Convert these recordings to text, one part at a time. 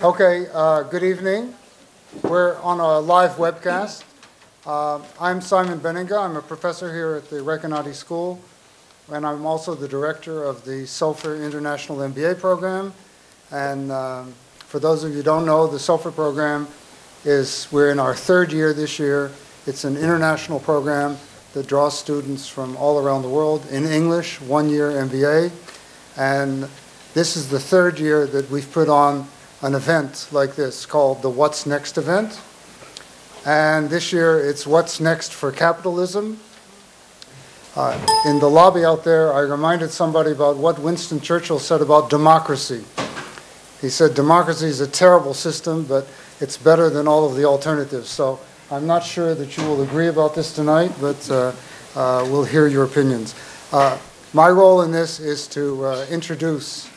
Okay, good evening. We're on a live webcast. I'm Simon Benninga. I'm a professor here at the Reconati School, and I'm also the director of the SOFR International MBA program. And for those of you who don't know, the SOFR program we're in our third year this year. It's an international program that draws students from all around the world in English, one-year MBA. And this is the third year that we've put on an event like this called the What's Next event. And this year it's What's Next for Capitalism. In the lobby out there, I reminded somebody about what Winston Churchill said about democracy. He said democracy is a terrible system, but it's better than all of the alternatives. So I'm not sure that you will agree about this tonight, but we'll hear your opinions. My role in this is to introduce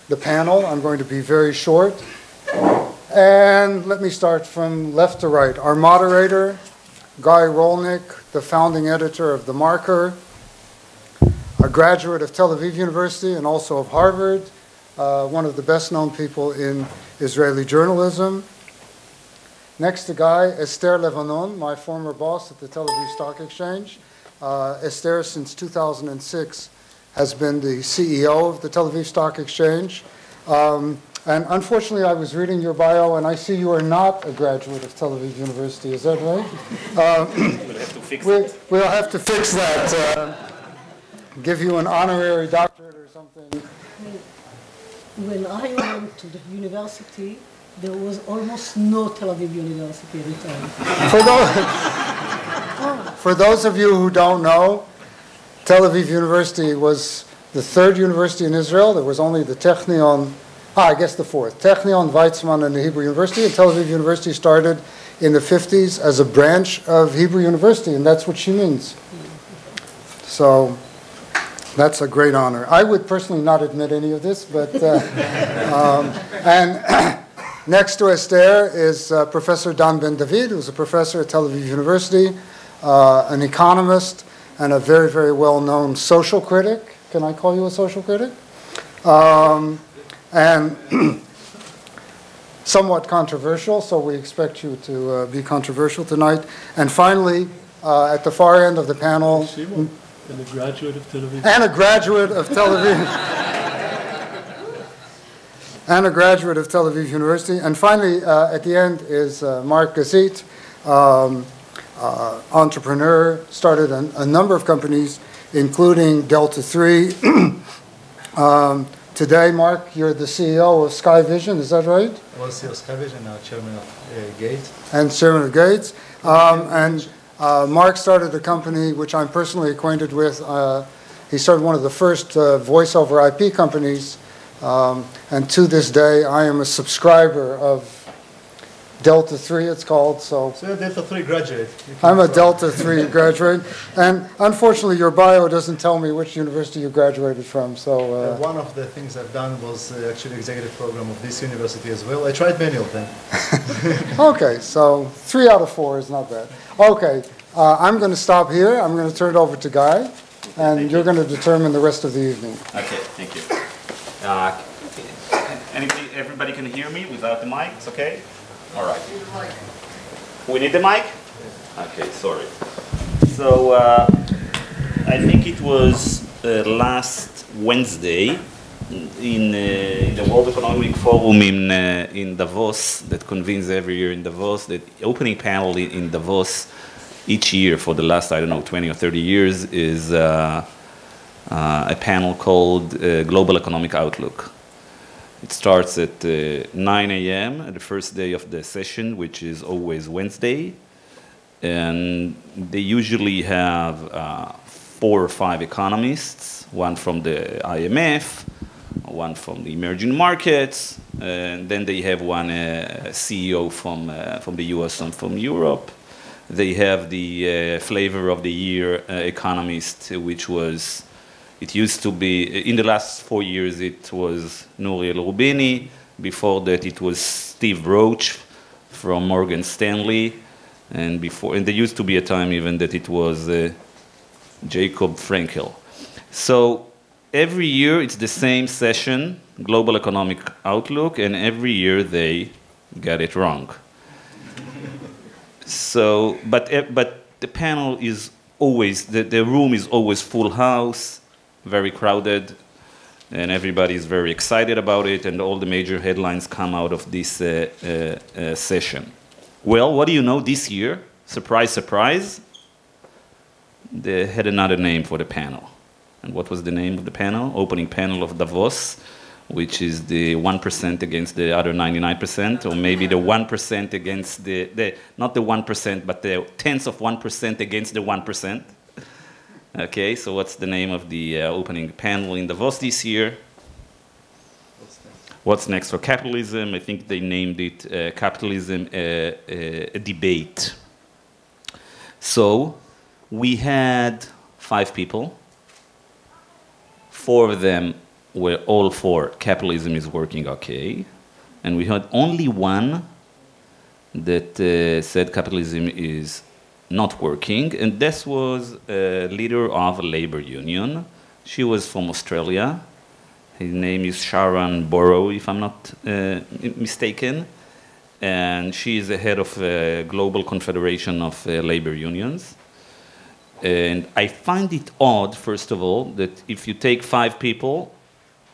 the panel. I'm going to be very short. And let me start from left to right. Our moderator, Guy Rolnik, the founding editor of TheMarker, a graduate of Tel-Aviv University and also of Harvard, one of the best-known people in Israeli journalism. Next to Guy, Ester Levanon, my former boss at the Tel Aviv Stock Exchange. Ester, since 2006, has been the CEO of the Tel Aviv Stock Exchange. And unfortunately, I was reading your bio, and I see you are not a graduate of Tel Aviv University. Is that right? We'll have to fix it. We'll have to fix that. Give you an honorary doctorate or something. When I went to the university, there was almost no Tel Aviv University at the time. For those of you who don't know, Tel Aviv University was the third university in Israel. There was only the Technion, I guess the fourth, Technion, Weizmann, and the Hebrew University. And Tel Aviv University started in the 50s as a branch of Hebrew University, and that's what she means. So that's a great honor. I would personally not admit any of this, but, and next to Esther is Professor Dan Ben David, who's a professor at Tel Aviv University, an economist, and a very, very well-known social critic. Can I call you a social critic? And somewhat controversial, so we expect you to be controversial tonight. And finally, at the far end of the panel... And a graduate of Tel Aviv. And a graduate of Tel Aviv. And a graduate of Tel Aviv University. And finally, at the end is Mark Gazit, entrepreneur, started a number of companies, including Delta 3. Today, Mark, you're the CEO of SkyVision, is that right? I was CEO of SkyVision, now chairman of AIGate. And chairman of Gates. Mark started a company which I'm personally acquainted with. He started one of the first voice over IP companies. And to this day, I am a subscriber of Delta 3, it's called. So you're a Delta 3 graduate. I'm a Delta 3 graduate. And unfortunately, your bio doesn't tell me which university you graduated from. So one of the things I've done was actually executive program of this university as well. I tried many of them. Okay, so 3 out of 4 is not bad. Okay, I'm going to stop here. I'm going to turn it over to Guy, and you're going to determine the rest of the evening. Okay, thank you. Everybody can hear me without the mic? It's okay? All right. We need the mic? Okay, sorry. So I think it was last Wednesday in the World Economic Forum in Davos that convenes every year in Davos. The opening panel in Davos each year for the last, I don't know, 20 or 30 years is a panel called Global Economic Outlook. It starts at 9 a.m. the first day of the session, which is always Wednesday. And they usually have 4 or 5 economists, one from the IMF, one from the emerging markets, and then they have one CEO from the US and from Europe. They have the flavor of the year economist, which was... It used to be, in the last 4 years, it was Nouri El-Rubini. Before that, it was Steve Roach from Morgan Stanley. And there used to be a time even that it was Jacob Frankel. So every year it's the same session, Global Economic Outlook, and every year they get it wrong. So, but the panel is always, the room is always full house, very crowded, and everybody is very excited about it, and all the major headlines come out of this session. Well, what do you know this year? Surprise, surprise. They had another name for the panel. And what was the name of the panel? Opening panel of Davos, which is the 1% against the other 99%, or maybe the 1% against not the 1%, but the tenths of 1% against the 1%. Okay, so what's the name of the opening panel in Davos this year? What's next for capitalism? I think they named it Capitalism, a debate. So we had 5 people. 4 of them were all for capitalism is working okay. And we had only one that said capitalism is not working, and this was a leader of a labor union. She was from Australia. Her name is Sharon Burrow, if I'm not mistaken. And she is the head of a global confederation of labor unions. And I find it odd, first of all, that if you take 5 people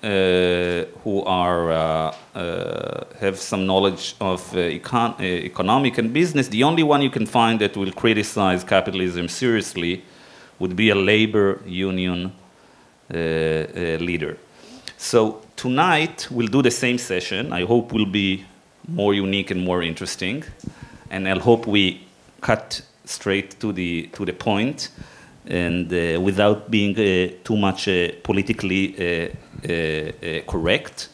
who are have some knowledge of economic and business, the only one you can find that will criticize capitalism seriously would be a labor union leader. So tonight we'll do the same session. I hope will be more unique and more interesting, and I hope we cut straight to the point, and without being too much politically correct.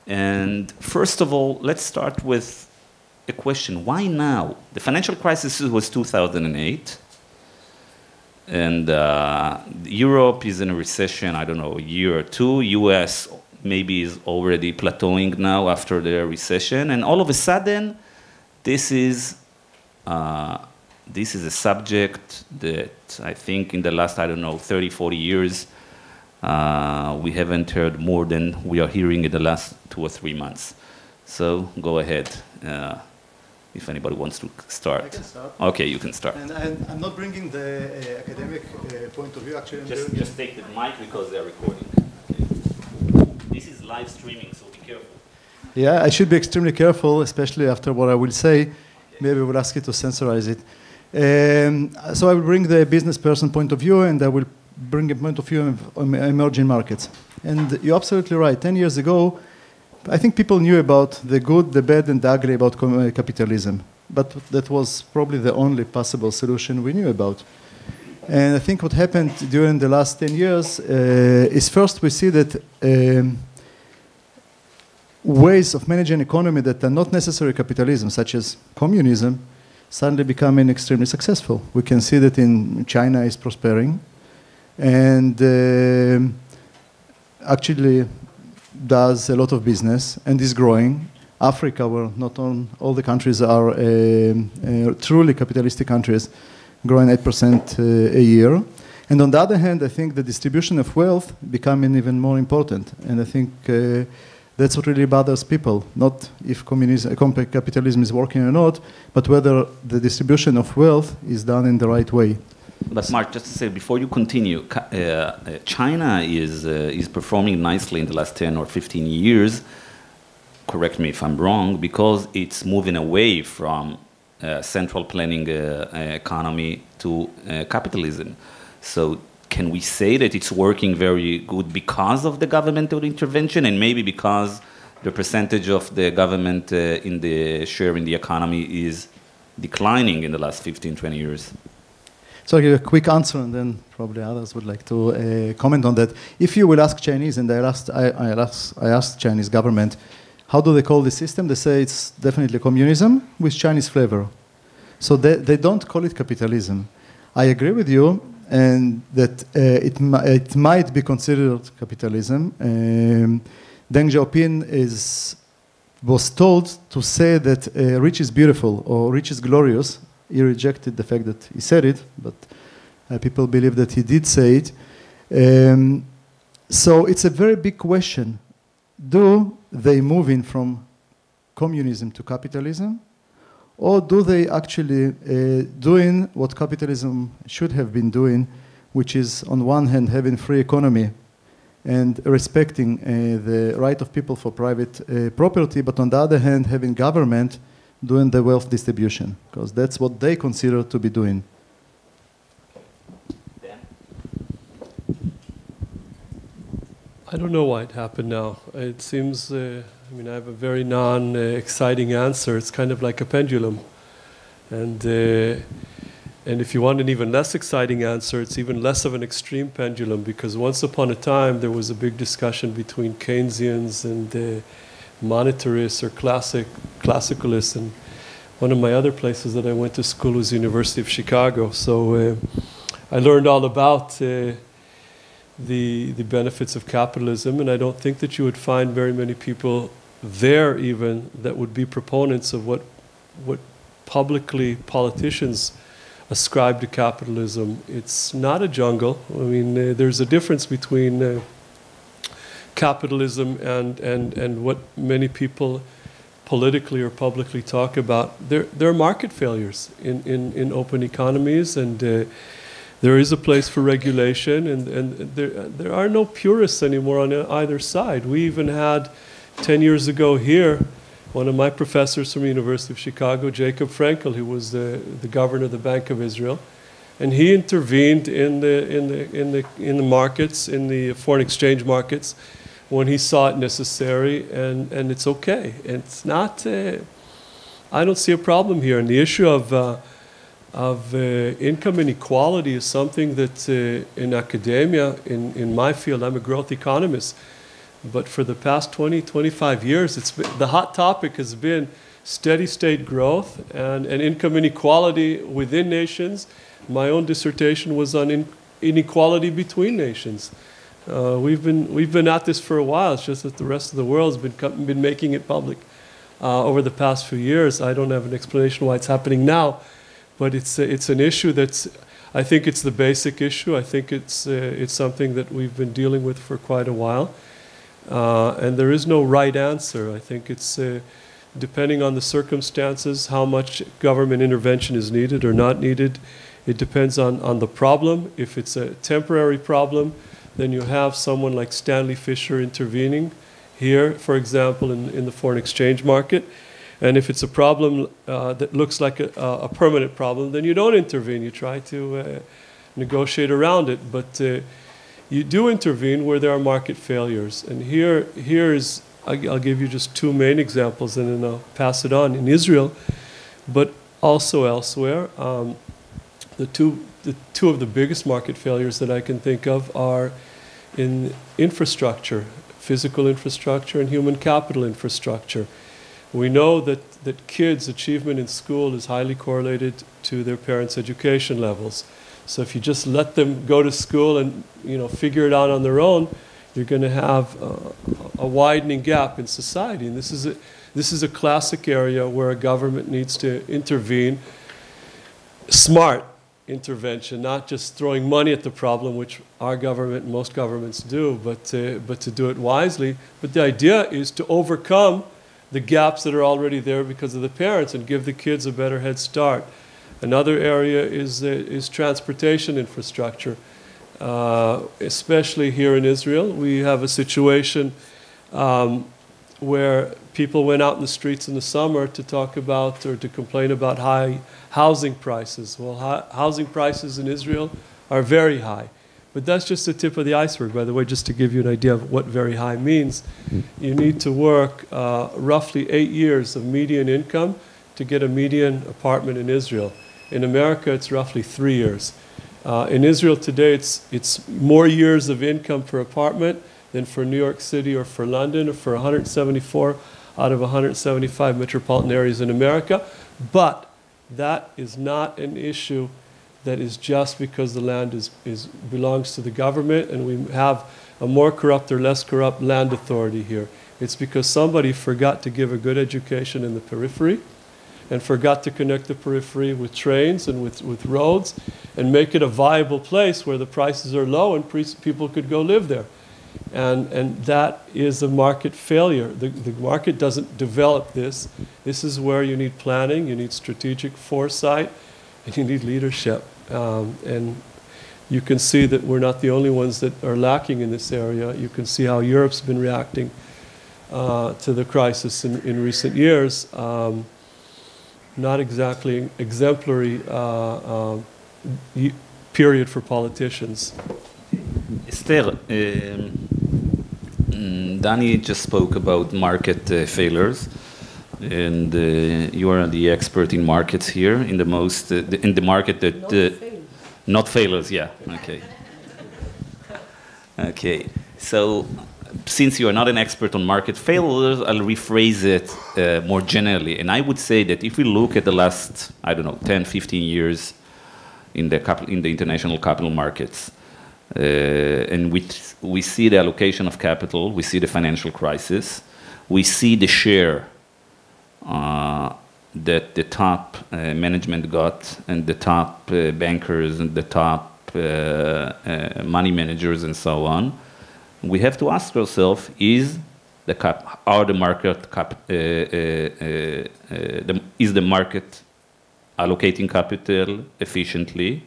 And first of all, let's start with a question: why now? The financial crisis was 2008, and Europe is in a recession. I don't know, a year or 2. U.S. maybe is already plateauing now after the recession, and all of a sudden, this is a subject that I think in the last, I don't know, 30, 40 years, we haven't heard more than we are hearing in the last 2 or 3 months. So go ahead, if anybody wants to start. I can start. Okay, you can start. And I'm not bringing the academic point of view, actually. Just take the mic because they're recording. This is live streaming, so be careful. Yeah, I should be extremely careful, especially after what I will say. Maybe we'll ask you to censorize it. So I will bring the business person point of view, and I will bring a point of view on emerging markets. And you're absolutely right. 10 years ago, I think people knew about the good, the bad, and the ugly about capitalism. But that was probably the only possible solution we knew about. And I think what happened during the last 10 years is first we see that ways of managing economy that are not necessarily capitalism, such as communism, suddenly becoming extremely successful. We can see that in China is prospering, and actually does a lot of business and is growing. Africa, where not all the countries are truly capitalistic countries, growing 8% a year. And on the other hand, I think the distribution of wealth becoming even more important. And I think that's what really bothers people, not if capitalism is working or not, but whether the distribution of wealth is done in the right way. But Mark, just to say, before you continue, China is performing nicely in the last 10 or 15 years, correct me if I'm wrong, because it's moving away from central planning economy to capitalism. So can we say that it's working very good because of the governmental intervention, and maybe because the percentage of the government in the share in the economy is declining in the last 15, 20 years? So I'll give a quick answer, and then probably others would like to comment on that. If you will ask Chinese, and I asked Chinese government, how do they call the system? They say it's definitely communism with Chinese flavor. So they don't call it capitalism. I agree with you, and that it might be considered capitalism. Deng Xiaoping was told to say that rich is beautiful or rich is glorious. He rejected the fact that he said it, but people believe that he did say it. So it's a very big question. Do they move in from communism to capitalism? Or do they actually doing what capitalism should have been doing, which is on one hand having free economy and respecting the right of people for private property, but on the other hand having government doing the wealth distribution, because that's what they consider to be doing. I don't know why it happened now. It seems, I mean, I have a very non-exciting answer. It's kind of like a pendulum. And if you want an even less exciting answer, it's even less of an extreme pendulum, because once upon a time there was a big discussion between Keynesians and monetarists or classicalists. And one of my other places that I went to school was the University of Chicago. So I learned all about the benefits of capitalism, and I don't think that you would find very many people there even that would be proponents of what publicly politicians ascribe to capitalism. It's not a jungle. I mean, there's a difference between capitalism and what many people politically or publicly talk about. There are market failures in open economies, and there is a place for regulation, and there are no purists anymore on either side. We even had 10 years ago here, one of my professors from the University of Chicago, Jacob Frankel, who was the governor of the Bank of Israel, and he intervened in the markets, in the foreign exchange markets, when he saw it necessary, and it's okay. And it's not. I don't see a problem here, and the issue of income inequality is something that in academia, in my field, I'm a growth economist, but for the past 20, 25 years, the hot topic has been steady state growth and income inequality within nations. My own dissertation was on inequality between nations. We've been at this for a while. It's just that the rest of the world has been making it public over the past few years. I don't have an explanation why it's happening now. But it's an issue that's, I think it's the basic issue. I think it's something that we've been dealing with for quite a while. And there is no right answer. I think it's depending on the circumstances, how much government intervention is needed or not needed. It depends on the problem. If it's a temporary problem, then you have someone like Stanley Fischer intervening here, for example, in the foreign exchange market. And if it's a problem that looks like a permanent problem, then you don't intervene. You try to negotiate around it. But you do intervene where there are market failures. And here is, I'll give you just two main examples, and then I'll pass it on. In Israel, but also elsewhere, the two of the biggest market failures that I can think of are in infrastructure, physical infrastructure and human capital infrastructure. We know that kids' achievement in school is highly correlated to their parents' education levels. So if you just let them go to school and figure it out on their own, you're going to have a widening gap in society. And this is a classic area where a government needs to intervene. Smart intervention, not just throwing money at the problem, which our government and most governments do, but to do it wisely. But the idea is to overcome the gaps that are already there because of the parents and give the kids a better head start. Another area is transportation infrastructure. Especially here in Israel, we have a situation where people went out in the streets in the summer to talk about or to complain about high housing prices. Well, housing prices in Israel are very high. But that's just the tip of the iceberg, by the way, just to give you an idea of what very high means. You need to work roughly 8 years of median income to get a median apartment in Israel. In America, it's roughly 3 years. In Israel today, it's more years of income per apartment than for New York City or for London or for 174 out of 175 metropolitan areas in America. But that is not an issue that is just because the land belongs to the government and we have a more corrupt or less corrupt land authority here. It's because somebody forgot to give a good education in the periphery and forgot to connect the periphery with trains and with roads and make it a viable place where the prices are low and people could go live there. And that is a market failure. The market doesn't develop this. This is where you need planning, you need strategic foresight, and you need leadership. And you can see that we're not the only ones that are lacking in this area. You can see how Europe's been reacting to the crisis in recent years. Not exactly exemplary period for politicians. Esther, Danny just spoke about market failures, and you are the expert in markets here, in the most in the market that not failures, yeah. Okay. Okay. So, since you are not an expert on market failures, I'll rephrase it more generally, and I would say that if we look at the last, I don't know, 10, 15 years in the international capital markets. And we see the allocation of capital, we see the financial crisis, we see the share that the top management got, and the top bankers, and the top money managers, and so on. We have to ask ourselves: is the market allocating capital efficiently?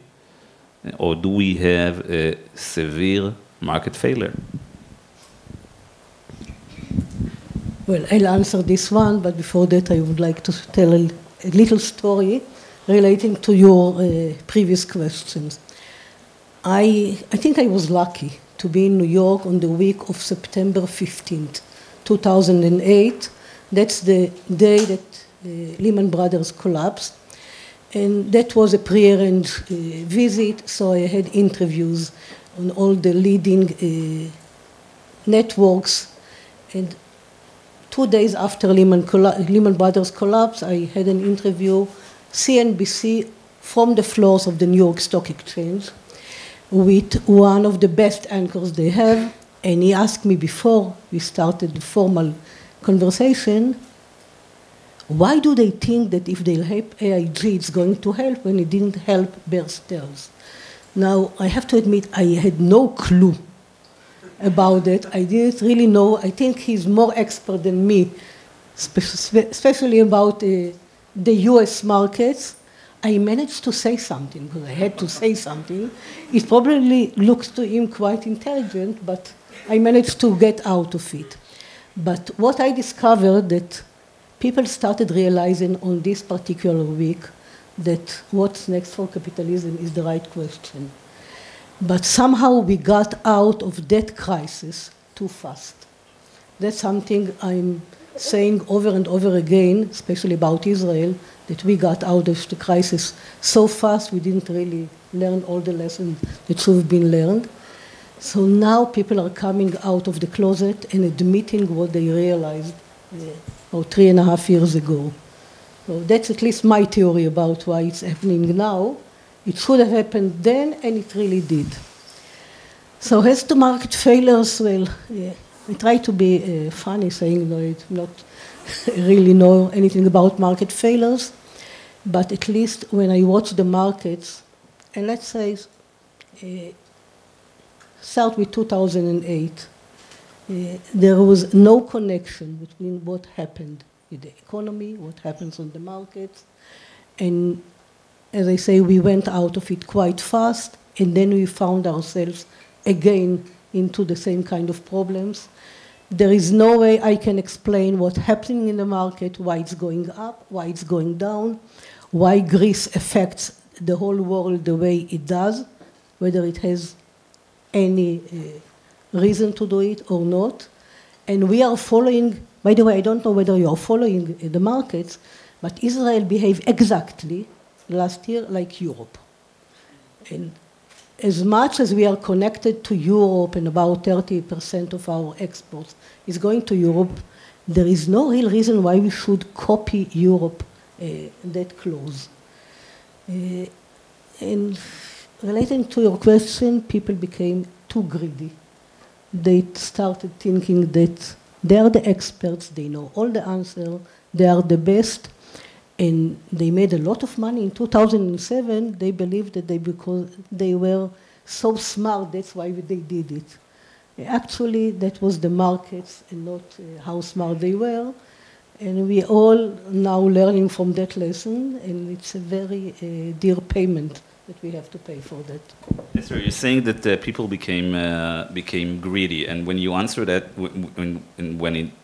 Or do we have a severe market failure? Well, I'll answer this one, but before that I would like to tell a little story relating to your previous questions. I think I was lucky to be in New York on the week of September 15th, 2008. That's the day that Lehman Brothers collapsed. And that was a pre-arranged visit, so I had interviews on all the leading networks. And 2 days after Lehman Brothers collapse, I had an interview, CNBC, from the floors of the New York Stock Exchange with one of the best anchors they have. And he asked me before we started the formal conversation, why do they think that if they'll help AIG, it's going to help when it didn't help Bear Stearns? Now, I have to admit, I had no clue about it. I didn't really know. I think he's more expert than me, especially about the US markets. I managed to say something, because I had to say something. It probably looks to him quite intelligent, but I managed to get out of it. But what I discovered that people started realizing on this particular week that what's next for capitalism is the right question. But somehow we got out of that crisis too fast. That's something I'm saying over and over again, especially about Israel, that we got out of the crisis so fast we didn't really learn all the lessons that should have been learned. So now people are coming out of the closet and admitting what they realized 3.5 years ago. So that's at least my theory about why it's happening now. It should have happened then, and it really did. So as to market failures, well, I try to be funny saying that I do not really know anything about market failures, but at least when I watch the markets, and let's say, start with 2008, there was no connection between what happened with the economy, what happens on the markets, and as I say, we went out of it quite fast, and then we found ourselves again into the same kind of problems. There is no way I can explain what's happening in the market, why it's going up, why it's going down, why Greece affects the whole world the way it does, whether it has any reason to do it or not. And we are following, by the way, I don't know whether you are following the markets, but Israel behaved exactly last year like Europe. And as much as we are connected to Europe and about 30% of our exports is going to Europe, there is no real reason why we should copy Europe that close. And relating to your question, people became too greedy. They started thinking that they are the experts, they know all the answers, they are the best, and they made a lot of money. In 2007, they believed that because they were so smart, that's why they did it. Actually, that was the markets and not how smart they were. And we all now learning from that lesson, and it's a very dear payment that we have to pay for that. Esther, you're saying that people became greedy, and when you answer that,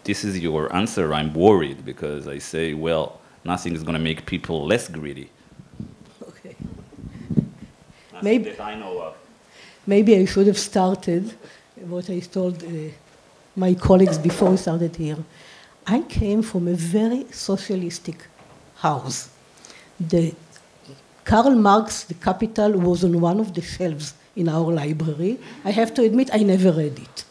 this is your answer, I'm worried, because I say, well, nothing is going to make people less greedy. Okay. Nothing that I know of. Maybe I should have started what I told my colleagues before we started here. I came from a very socialistic house. Karl Marx, The Capital, was on one of the shelves in our library. I have to admit, I never read it.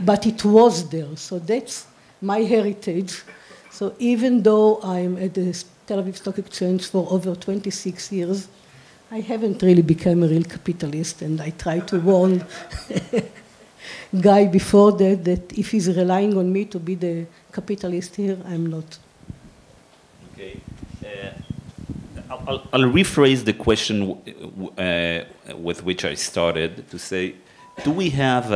But it was there, so that's my heritage. So even though I'm at the Tel-Aviv Stock Exchange for over 26 years, I haven't really become a real capitalist, and I try to warn Guy before that if he's relying on me to be the capitalist here, I'm not. Okay. I'll rephrase the question with which I started to say, do we have,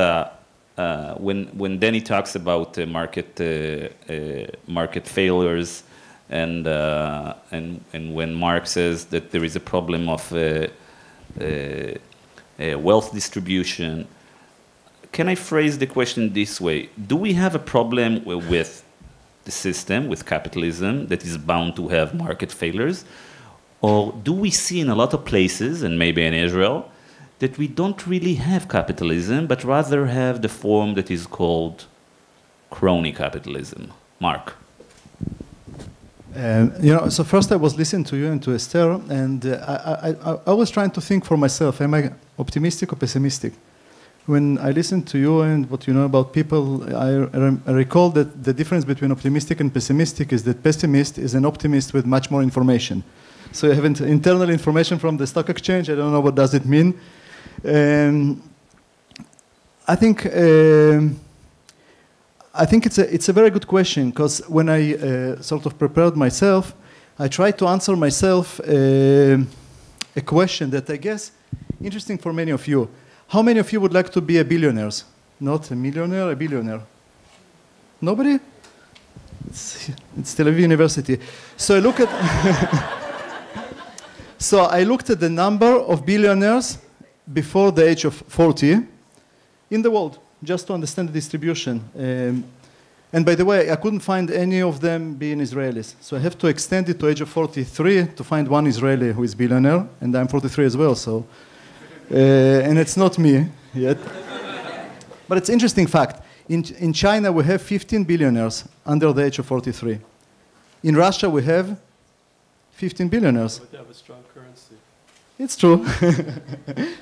when Danny talks about market failures, and when Mark says that there is a problem of wealth distribution, can I phrase the question this way? Do we have a problem with the system, with capitalism, that is bound to have market failures? Or do we see in a lot of places, and maybe in Israel, that we don't really have capitalism, but rather have the form that is called crony capitalism? Mark. So first I was listening to you and to Esther, and I was trying to think for myself, am I optimistic or pessimistic? When I listen to you and what you know about people, I recall that the difference between optimistic and pessimistic is that pessimist is an optimist with much more information. So you have internal information from the stock exchange. I don't know what does it mean. I think it's a very good question, because when I sort of prepared myself, I tried to answer myself a question that I guess interesting for many of you. How many of you would like to be a billionaire? Not a millionaire, a billionaire. Nobody? It's Tel Aviv University. So I look at so I looked at the number of billionaires before the age of 40 in the world, just to understand the distribution. And by the way, I couldn't find any of them being Israelis. So I have to extend it to age of 43 to find one Israeli who is billionaire, and I'm 43 as well, so. And it's not me yet. But it's an interesting fact. In China, we have 15 billionaires under the age of 43. In Russia, we have 15 billionaires. But they have a strong currency. It's true.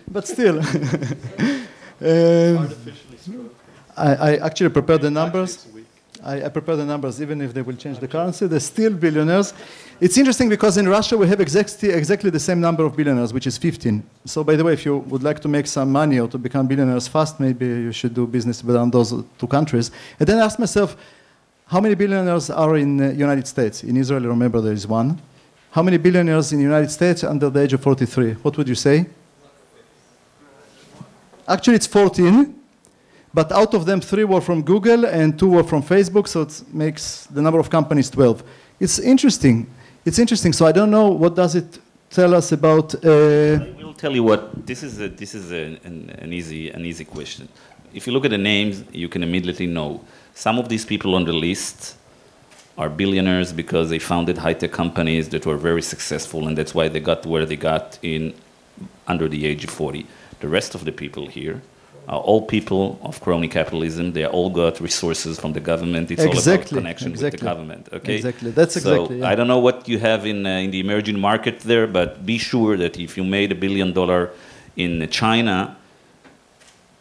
But still. Artificially strong. I actually prepared the numbers. I prepared the numbers, even if they will change the currency, they're still billionaires. It's interesting because in Russia we have exactly the same number of billionaires, which is 15. So by the way, if you would like to make some money or to become billionaires fast, maybe you should do business around those two countries. And then I asked myself, how many billionaires are in the United States? In Israel, remember, there is one. How many billionaires in the United States under the age of 43? What would you say? Actually, it's 14. But out of them, 3 were from Google and 2 were from Facebook, so it makes the number of companies 12. It's interesting. It's interesting. So I don't know, what does it tell us about? I will tell you what. This is an easy question. If you look at the names, you can immediately know some of these people on the list are billionaires because they founded high-tech companies that were very successful, and that's why they got where they got under the age of 40. The rest of the people here are all people of crony capitalism. They all got resources from the government. It's all about connection with the government. Okay. Exactly. That's exactly. So I don't know what you have in the emerging market there, but be sure that if you made $1 billion in China,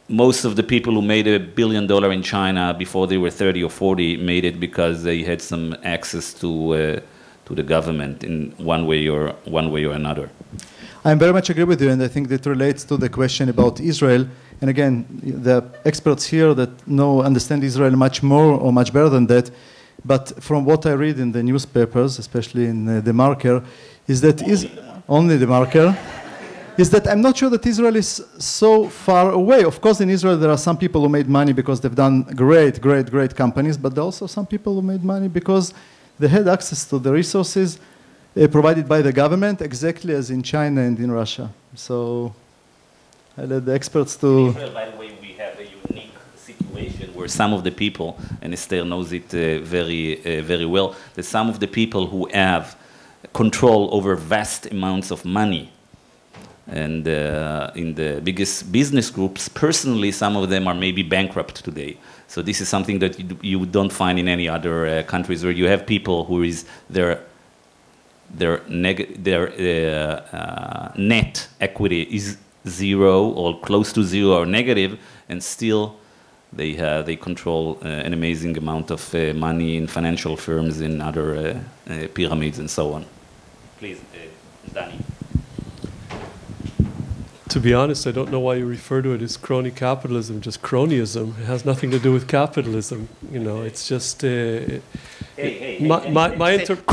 most of the people who made $1 billion in China before they were 30 or 40 made it because they had some access to the government in one way or another. I very much agree with you, and I think that relates to the question about Israel. And again, the experts here that understand Israel much more or much better than that. But from what I read in the newspapers, especially in TheMarker, is that only TheMarker, is that I'm not sure that Israel is so far away. Of course, in Israel, there are some people who made money because they've done great, great, great companies, but there are also some people who made money because they had access to the resources provided by the government, exactly as in China and in Russia. So I let the experts to... In Israel, by the way, we have a unique situation where some of the people, and Esther knows it very well, that some of the people who have control over vast amounts of money, and in the biggest business groups, personally, some of them are maybe bankrupt today. So this is something that you don't find in any other countries where you have people who is their net equity is zero or close to zero or negative, and still they control an amazing amount of money in financial firms, in other pyramids, and so on. Please, Danny. To be honest, I don't know why you refer to it as crony capitalism, just cronyism. It has nothing to do with capitalism. You know, it's just...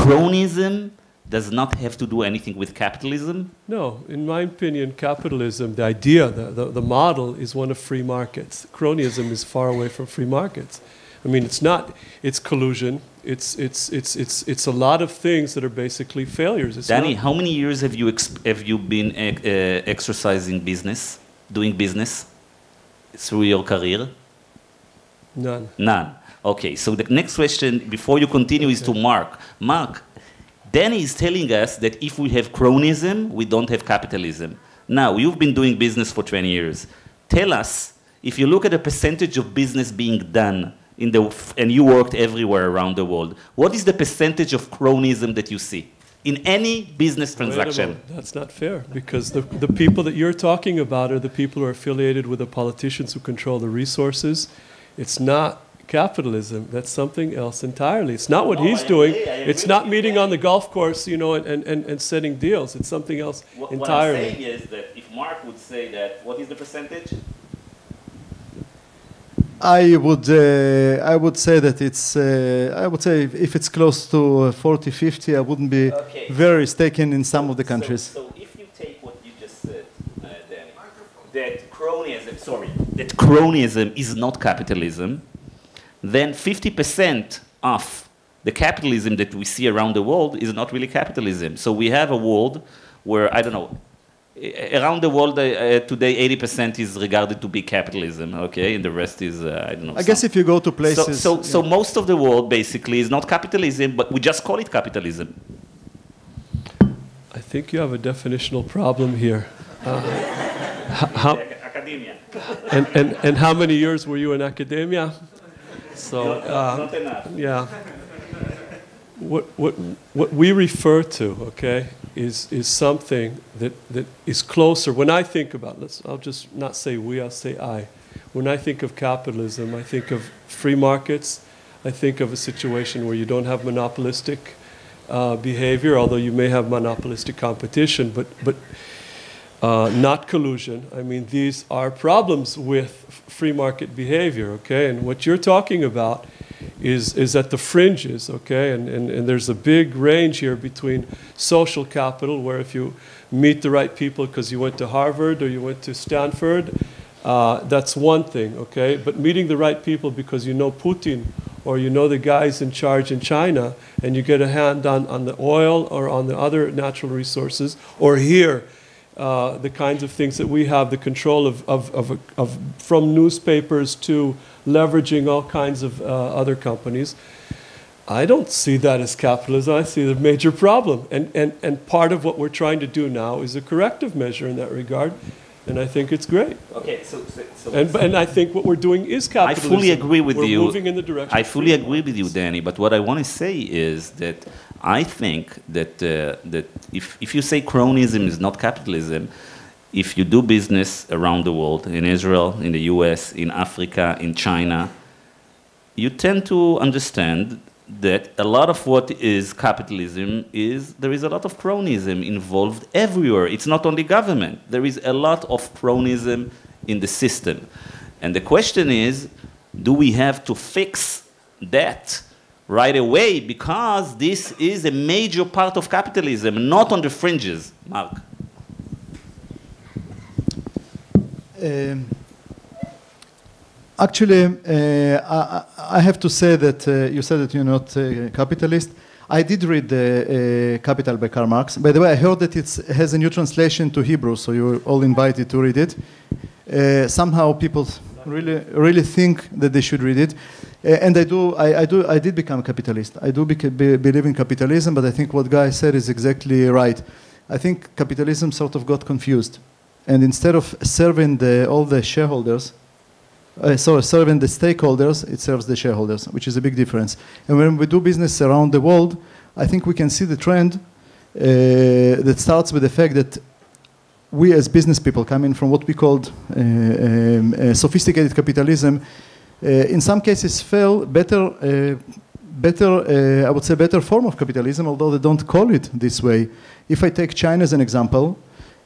Cronyism does not have to do anything with capitalism? No, in my opinion, capitalism, the idea, the model is one of free markets. Cronyism is far away from free markets. I mean, it's not, it's collusion, it's a lot of things that are basically failures. It's Danny, how many years have you been exercising business, doing business through your career? None. None. Okay, so the next question before you continue is to Mark. Mark, Danny is telling us that if we have cronyism, we don't have capitalism. Now, you've been doing business for 20 years. Tell us, if you look at the percentage of business being done, and you worked everywhere around the world, what is the percentage of cronyism that you see in any business transaction? That's not fair, because the people that you're talking about are the people who are affiliated with the politicians who control the resources. It's not capitalism. That's something else entirely. It's not what he's doing. It's not meeting on the golf course, you know, and setting deals. It's something else entirely. What I'm saying is that if Mark would say that, what is the percentage? I would say that it's, I would say if it's close to 40, 50, I wouldn't be very mistaken in some of the countries. So if you take what you just said, Danny, that cronyism is not capitalism, then 50% of the capitalism that we see around the world is not really capitalism. So we have a world where, I don't know, around the world today 80% is regarded to be capitalism, okay, and the rest is I don't know. I guess if you go to places, so most of the world basically is not capitalism, but we just call it capitalism. I think you have a definitional problem here. Academia. And how many years were you in academia? So not enough. Yeah. What we refer to, okay, is something that is closer. When I think about, I'll just not say we, I'll say I. When I think of capitalism, I think of free markets. I think of a situation where you don't have monopolistic behavior, although you may have monopolistic competition, but not collusion. I mean, these are problems with free market behavior, okay? And what you're talking about is at the fringes, okay? And there's a big range here between social capital, where if you meet the right people because you went to Harvard or you went to Stanford, that's one thing, okay? But meeting the right people because you know Putin or you know the guys in charge in China and you get a hand on the oil or on the other natural resources, or here, the kinds of things that we have, the control of from newspapers to leveraging all kinds of other companies. I don't see that as capitalism. I see the major problem. And part of what we're trying to do now is a corrective measure in that regard. And I think it's great. Okay, and I think what we're doing is capitalism. I fully agree with you. We're moving in the direction. I fully agree with you, Danny. But what I want to say is that I think that if you say cronyism is not capitalism, if you do business around the world, in Israel, in the US, in Africa, in China, you tend to understand that a lot of what is capitalism is, there is a lot of cronyism involved everywhere. It's not only government. There is a lot of cronyism in the system. And the question is, do we have to fix that right away? Because this is a major part of capitalism, not on the fringes, Mark. Actually, I have to say that you said that you're not a capitalist. I did read the Capital by Karl Marx. By the way, I heard that it has a new translation to Hebrew, so you're all invited to read it. Somehow people really think that they should read it. And I did become a capitalist. I do believe in capitalism, but I think what Guy said is exactly right. I think capitalism sort of got confused. And instead of serving all the shareholders, serving the stakeholders, it serves the shareholders, which is a big difference. And when we do business around the world, I think we can see the trend that starts with the fact that we as business people coming from what we called sophisticated capitalism, in some cases fell better, I would say better form of capitalism, although they don't call it this way. If I take China as an example,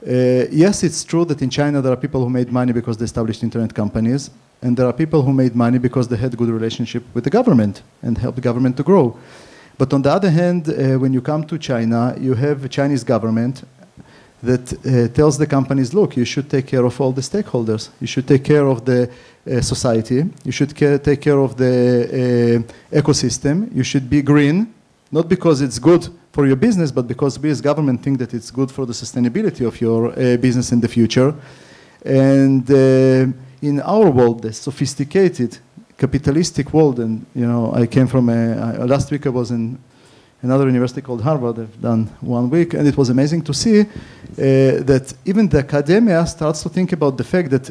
yes, it's true that in China there are people who made money because they established internet companies, and there are people who made money because they had good relationship with the government and helped the government to grow. But on the other hand, when you come to China, you have a Chinese government that tells the companies, look, you should take care of all the stakeholders. You should take care of the society. You should take care of the ecosystem. You should be green, not because it's good for your business, but because we as government think that it's good for the sustainability of your business in the future. And in our world, the sophisticated capitalistic world, and I came from last week I was in another university called Harvard. I've done 1 week, and it was amazing to see that even the academia starts to think about the fact that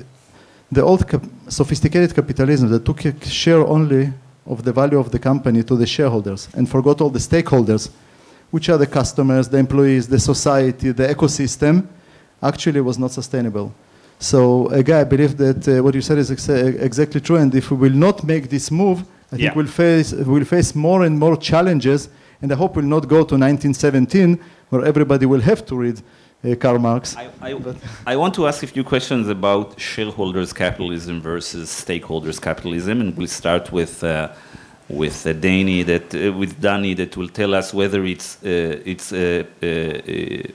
the old sophisticated capitalism that took a share only of the value of the company to the shareholders and forgot all the stakeholders, which are the customers, the employees, the society, the ecosystem, actually was not sustainable. So again, I believe that what you said is exactly true, and if we will not make this move, I think we'll face more and more challenges, and I hope we'll not go to 1917, where everybody will have to read Karl Marx. I want to ask a few questions about shareholders capitalism versus stakeholders capitalism, and we'll start with Danny that will tell us whether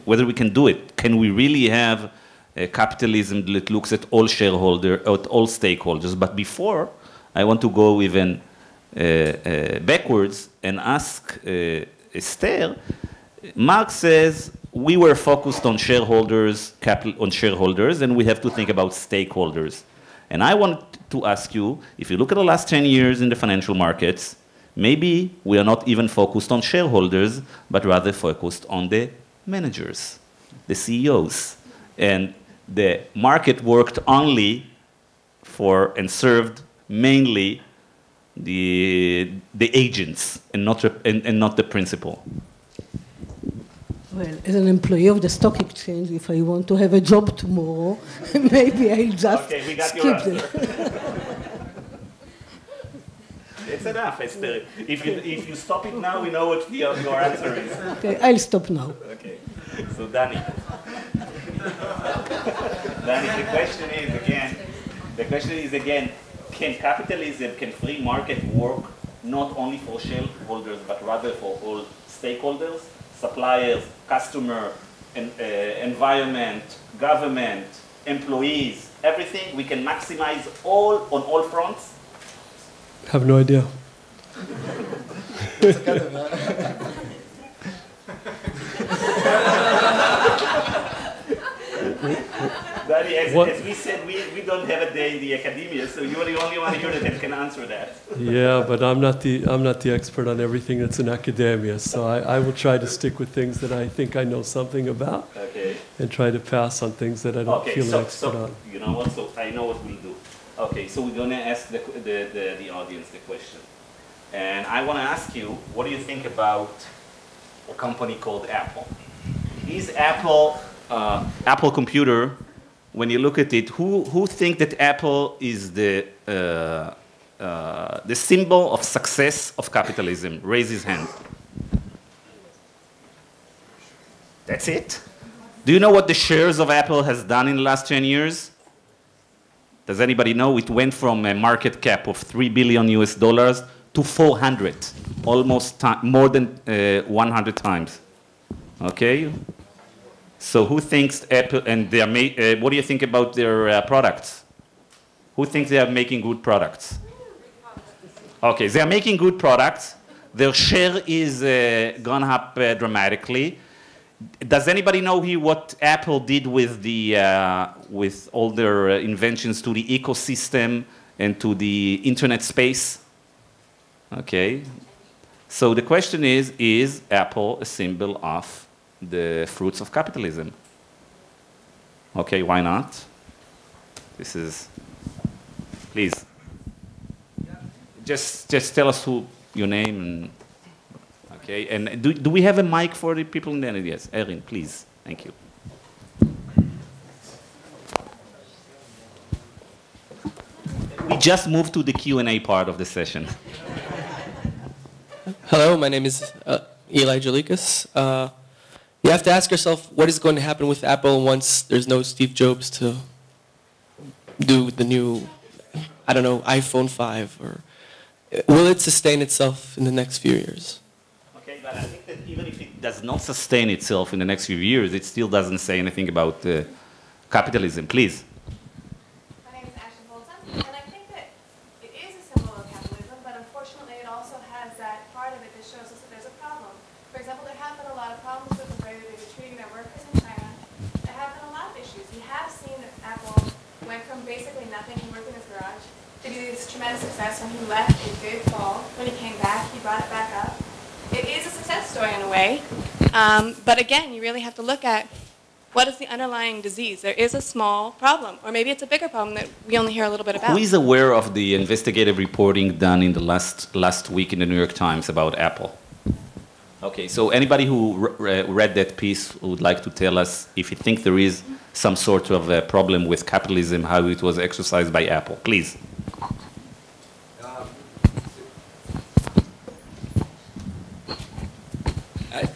whether we can do it. Can we really have a capitalism that looks at all stakeholders? But before, I want to go even backwards and ask Esther. Marx says we were focused on shareholders, and we have to think about stakeholders. And I want to ask you, if you look at the last 10 years in the financial markets, maybe we are not even focused on shareholders, but rather focused on the managers, the CEOs. And the market worked only for and served mainly the agents and not the principal. Well, as an employee of the stock exchange, if I want to have a job tomorrow, maybe I'll just skip it. It's enough, Esther. If you stop it now, we know what your answer is. Okay, I'll stop now. Okay. So, Danny. Danny, the question is again, can capitalism, can free market work not only for shareholders, but rather for all stakeholders? Suppliers, customer, environment, government, employees, everything. We can maximize on all fronts. Have no idea. Danny, as we said, we don't have a day in the academia, so you're the only one here that can answer that. Yeah, but I'm not the expert on everything that's in academia, so I will try to stick with things that I think I know something about, and try to pass on things that I don't feel an expert on. You know what? So I know what we'll do. Okay, so we're going to ask the audience the question, and I want to ask you, what do you think about a company called Apple? Is Apple computer? When you look at it, who think that Apple is the symbol of success of capitalism? Raise his hand. That's it? Do you know what the shares of Apple has done in the last 10 years? Does anybody know? It went from a market cap of $3 billion to 400, almost more than 100 times. Okay? So who thinks Apple, and they are what do you think about their products? Who thinks they are making good products? Okay, they are making good products. Their share is gone up dramatically. Does anybody know here what Apple did with with all their inventions to the ecosystem and to the internet space? Okay. So the question is Apple a symbol of the fruits of capitalism? Okay, why not? This is, please. Just tell us your name and, okay. And do we have a mic for the people in there? Yes, Erin, please. Thank you. We just moved to the Q&A part of the session. Hello, my name is Eli Jolikas. You have to ask yourself, what is going to happen with Apple once there's no Steve Jobs to do the new, I don't know, iPhone 5? Or will it sustain itself in the next few years? Okay, but I think that even if it does not sustain itself in the next few years, it still doesn't say anything about capitalism. Please. Tremendous success. When he left, it did fall. When he came back, he brought it back up. It is a success story in a way. But again, you really have to look at what is the underlying disease. There is a small problem, or maybe it's a bigger problem that we only hear a little bit about. Who is aware of the investigative reporting done in the last week in the New York Times about Apple? Okay, so anybody who read that piece would like to tell us if you think there is some sort of a problem with capitalism, how it was exercised by Apple, please.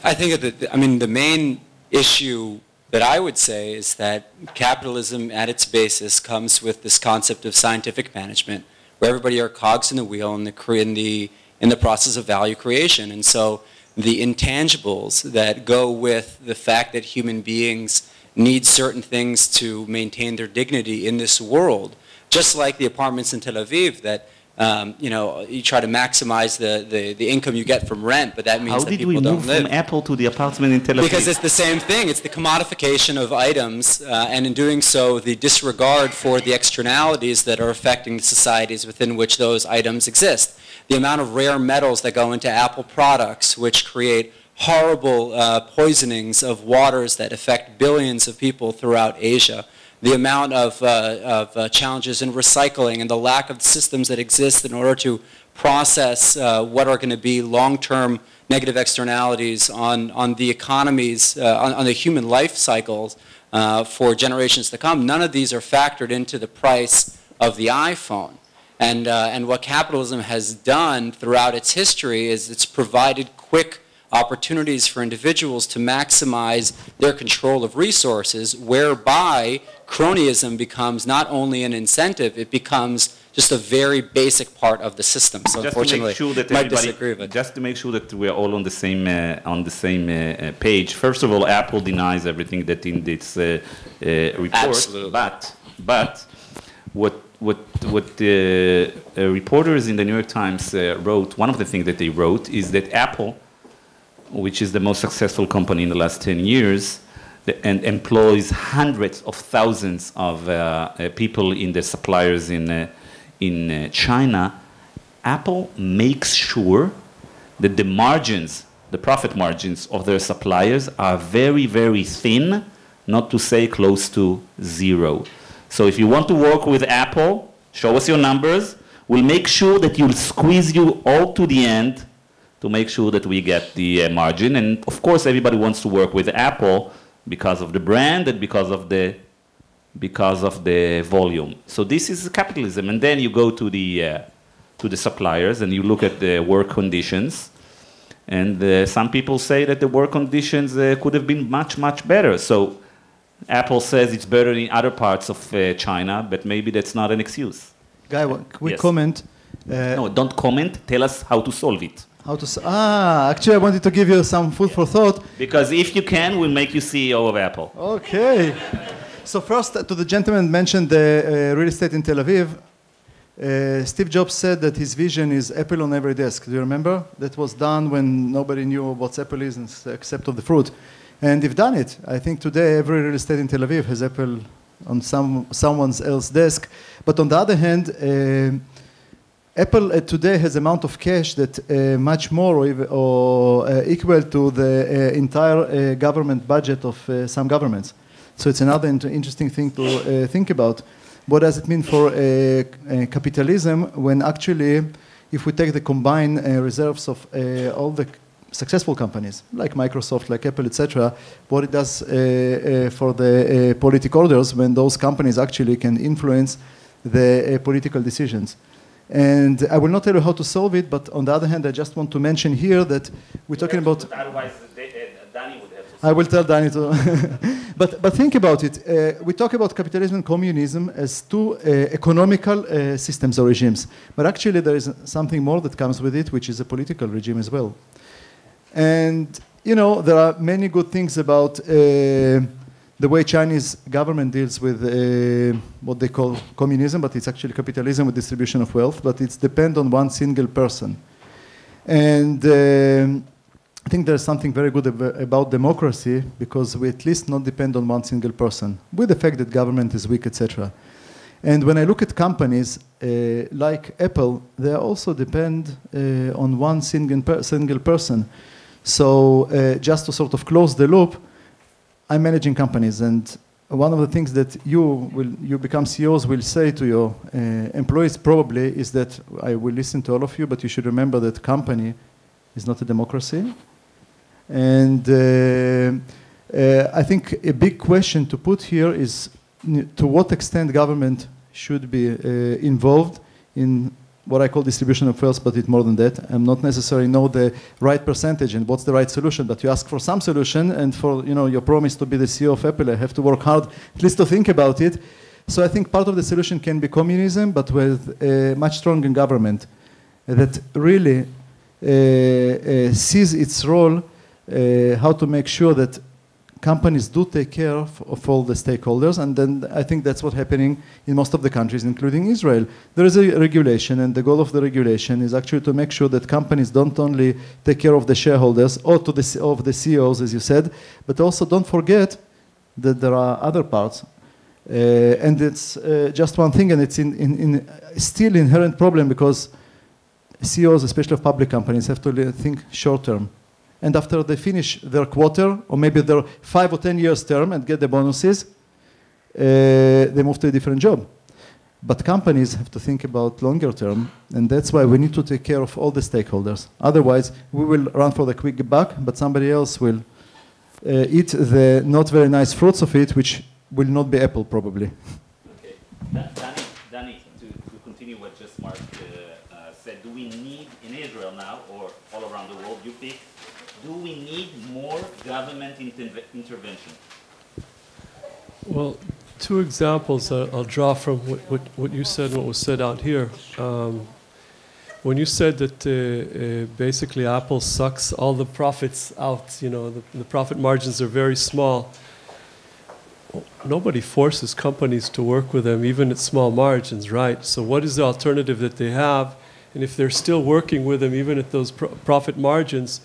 I think that the main issue that I would say is that capitalism at its basis comes with this concept of scientific management, where everybody are cogs in the wheel in the process of value creation. And so the intangibles that go with the fact that human beings need certain things to maintain their dignity in this world, just like the apartments in Tel Aviv that you try to maximize the income you get from rent, but that means that people don't live. How did we move from Apple to the apartment in Tel Aviv? Because it's the same thing. It's the commodification of items, and in doing so, the disregard for the externalities that are affecting the societies within which those items exist. The amount of rare metals that go into Apple products, which create horrible poisonings of waters that affect billions of people throughout Asia. The amount of challenges in recycling and the lack of systems that exist in order to process what are going to be long-term negative externalities on the economies, on the human life cycles for generations to come. None of these are factored into the price of the iPhone. And what capitalism has done throughout its history is it's provided quick opportunities for individuals to maximize their control of resources, whereby cronyism becomes not only an incentive, it becomes just a very basic part of the system. So unfortunately, just to make sure that we're all on the same page. First of all, Apple denies everything that in this report. Absolutely. But what the reporters in the New York Times wrote, one of the things that they wrote is that Apple, which is the most successful company in the last 10 years, and employs hundreds of thousands of people in the suppliers in China, Apple makes sure that the margins, the profit margins of their suppliers are very, very thin, not to say close to zero. So if you want to work with Apple, show us your numbers. We'll make sure that you'll squeeze you all to the end to make sure that we get the margin. And of course, everybody wants to work with Apple because of the brand and because of the volume. So this is capitalism. And then you go to the suppliers and you look at the work conditions. And some people say that the work conditions could have been much, much better. So Apple says it's better in other parts of China, but maybe that's not an excuse. Guy, one quick comment. No, don't comment. Tell us how to solve it. How to say? Actually, I wanted to give you some food for thought. Because if you can, we'll make you CEO of Apple. Okay. So first, to the gentleman mentioned the real estate in Tel Aviv. Steve Jobs said that his vision is Apple on every desk. Do you remember? That was done when nobody knew what Apple is except of the fruit. And they've done it. I think today every real estate in Tel Aviv has Apple on someone else's desk. But on the other hand, Apple today has amount of cash that much more or equal to the entire government budget of some governments. So it's another interesting thing to think about. What does it mean for capitalism when actually, if we take the combined reserves of all the successful companies, like Microsoft, like Apple, etc., what it does for the political orders when those companies actually can influence the political decisions. And I will not tell you how to solve it, but on the other hand, I just want to mention here that we're talking about... Otherwise, Danny would have to... I will tell Danny to... But think about it. We talk about capitalism and communism as two economical systems or regimes. But actually, there is something more that comes with it, which is a political regime as well. And, you know, there are many good things about the way Chinese government deals with what they call communism, but it's actually capitalism with distribution of wealth, but it's depend on one single person. And I think there's something very good about democracy because we at least not depend on one single person, with the fact that government is weak, etc. And when I look at companies like Apple, they also depend on one single person. So just to sort of close the loop, I'm managing companies, and one of the things that you become CEOs will say to your employees probably is that I will listen to all of you, but you should remember that company is not a democracy. And I think a big question to put here is to what extent government should be involved in what I call distribution of wealth, but it's more than that. I'm not necessarily know the right percentage and what's the right solution, but you ask for some solution, and for your promise to be the CEO of Apple, I have to work hard at least to think about it. So I think part of the solution can be communism, but with a much stronger government that really sees its role, how to make sure that companies do take care of all the stakeholders, and then I think that's what's happening in most of the countries, including Israel. There is a regulation, and the goal of the regulation is actually to make sure that companies don't only take care of the shareholders or of the CEOs, as you said, but also don't forget that there are other parts. And it's just one thing, and it's still an inherent problem because CEOs, especially of public companies, have to think short term. And after they finish their quarter, or maybe their 5 or 10 years term and get the bonuses, they move to a different job. But companies have to think about longer term, and that's why we need to take care of all the stakeholders. Otherwise, we will run for the quick buck, but somebody else will eat the not very nice fruits of it, which will not be Apple, probably. Okay. Danny, to continue what just Mark said, do we need, in Israel now, or all around the world, you pick, do we need more government intervention? Well, two examples I'll draw from what you said and what was said out here. When you said that basically Apple sucks all the profits out, the profit margins are very small. Well, nobody forces companies to work with them, even at small margins, right? So what is the alternative that they have? And if they're still working with them, even at those profit margins,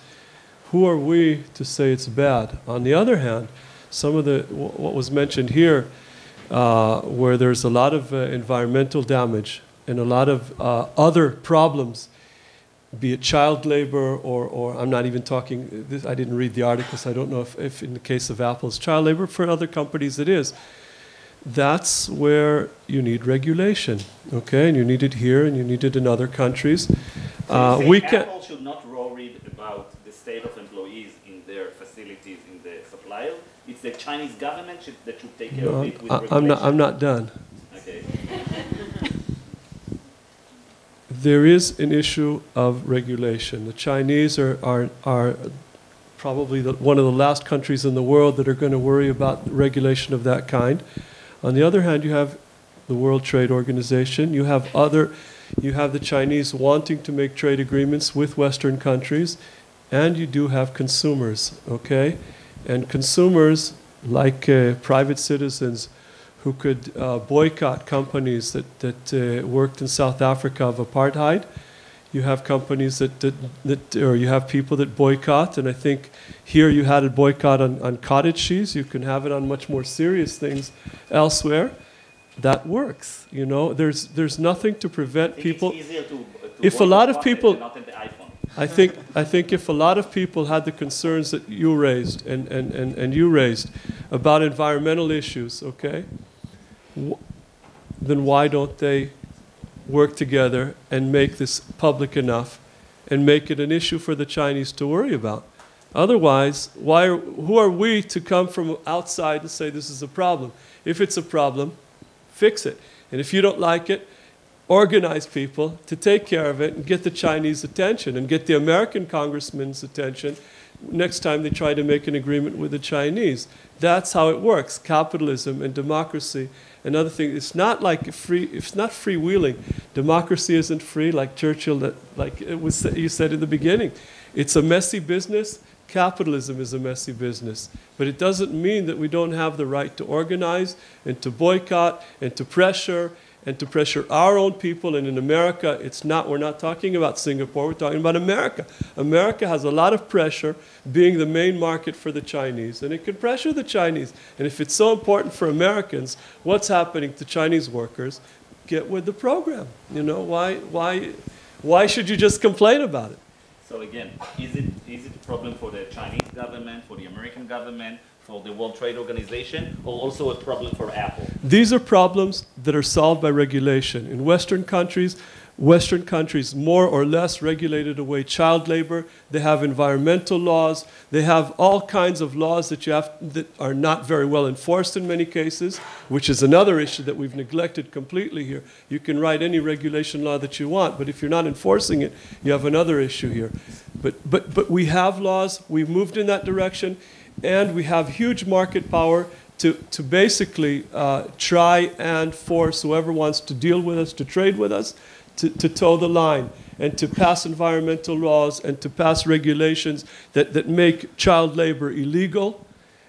who are we to say it's bad? On the other hand, some of what was mentioned here, where there's a lot of environmental damage and a lot of other problems, be it child labor or I'm not even talking, I didn't read the article, so I don't know if in the case of Apple it's child labor. For other companies it is. That's where you need regulation, okay? And you need it here and you need it in other countries. Apple should not worry about the state of employees in their facilities, in the supplier. It's the Chinese government that should take care of it with regulation. I'm not done. Okay. There is an issue of regulation. The Chinese are probably one of the last countries in the world that are going to worry about regulation of that kind. On the other hand, you have the World Trade Organization. You have other you have the Chinese wanting to make trade agreements with Western countries, and you do have consumers, okay? And consumers, like private citizens who could boycott companies that worked in South Africa of apartheid. You have companies or you have people that boycott, and I think here you had a boycott on cottage cheese. You can have it on much more serious things elsewhere. That works, you know. There's nothing to prevent people. It's easier to if a lot of people, not in the iPhone. I think if a lot of people had the concerns that you raised and you raised about environmental issues, okay, then why don't they work together and make this public enough and make it an issue for the Chinese to worry about? Otherwise, who are we to come from outside and say this is a problem? If it's a problem, fix it. And if you don't like it, organize people to take care of it and get the Chinese attention and get the American congressman's attention next time they try to make an agreement with the Chinese. That's how it works. Capitalism and democracy and other things. It's not like it's not freewheeling. Democracy isn't free, like Churchill, like you said in the beginning. It's a messy business. Capitalism is a messy business. But it doesn't mean that we don't have the right to organize and to boycott and to pressure our own people. And in America, we're not talking about Singapore, we're talking about America. America has a lot of pressure being the main market for the Chinese, and it can pressure the Chinese. And if it's so important for Americans, what's happening to Chinese workers, get with the program. You know, why should you just complain about it? So again, is it a problem for the Chinese government, for the American government, for the World Trade Organization, or also a problem for Apple? These are problems that are solved by regulation. In Western countries more or less regulated away child labor. They have environmental laws. They have all kinds of laws that are not very well enforced in many cases, which is another issue that we've neglected completely here. You can write any regulation law that you want, but if you're not enforcing it, you have another issue here. But we have laws. We've moved in that direction, and we have huge market power to basically try and force whoever wants to deal with us, to trade with us, to toe the line and to pass environmental laws and to pass regulations that make child labor illegal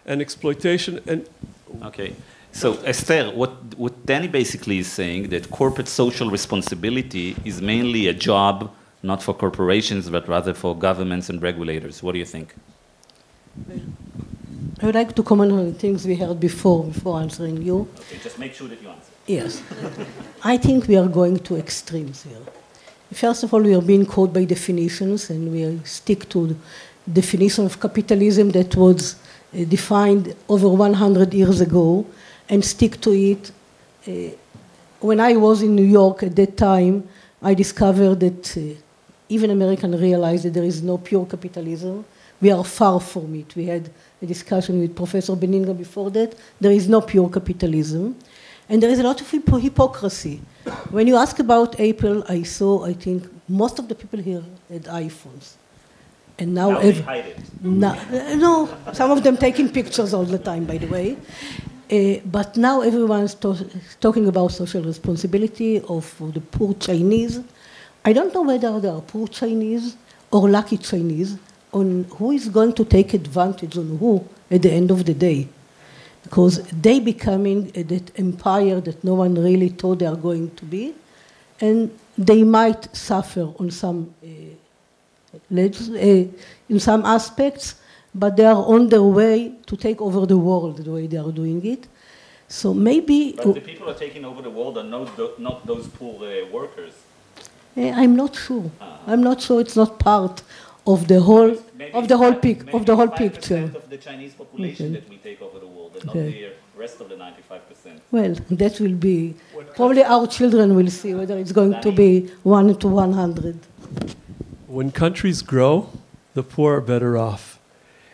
and exploitation. And okay. So Esther, what Danny basically is saying that corporate social responsibility is mainly a job not for corporations but rather for governments and regulators. What do you think? I would like to comment on the things we heard before answering you. Okay, just make sure that you answer. Yes. I think we are going to extremes here. First of all, we are being caught by definitions, and we stick to the definition of capitalism that was defined over 100 years ago, and stick to it. When I was in New York at that time, I discovered that even Americans realized that there is no pure capitalism. We are far from it. We had a discussion with Professor Benninga before that. There is no pure capitalism. And there is a lot of hypocrisy. When you ask about Apple, I think most of the people here had iPhones. And now they hide it. No, some of them taking pictures all the time, by the way. But now everyone's talking about social responsibility of the poor Chinese. I don't know whether they are poor Chinese or lucky Chinese, on who is going to take advantage on who at the end of the day. Because they becoming that empire that no one really thought they are going to be, and they might suffer on some in some aspects, but they are on their way to take over the world the way they are doing it. So maybe. But the people who are taking over the world are not those poor workers. I'm not sure. I'm not sure it's not part of the whole picture. Of the Chinese population that will take over the world, and not the rest of the 95%. Well, that will be probably our children will see whether it's going to be 1 to 100. When countries grow, the poor are better off.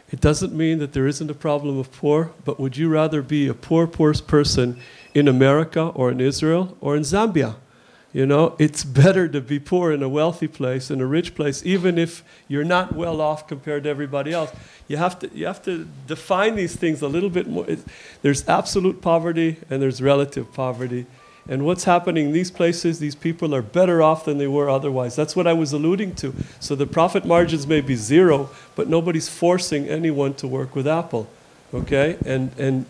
It doesn't mean that there isn't a problem of poor, but would you rather be a poor person in America or in Israel or in Zambia? You know, it's better to be poor in a wealthy place, in a rich place, even if you're not well off compared to everybody else. You have to define these things a little bit more. There's absolute poverty and there's relative poverty. And what's happening in these places, these people are better off than they were otherwise. That's what I was alluding to. So the profit margins may be zero, but nobody's forcing anyone to work with Apple. Okay? And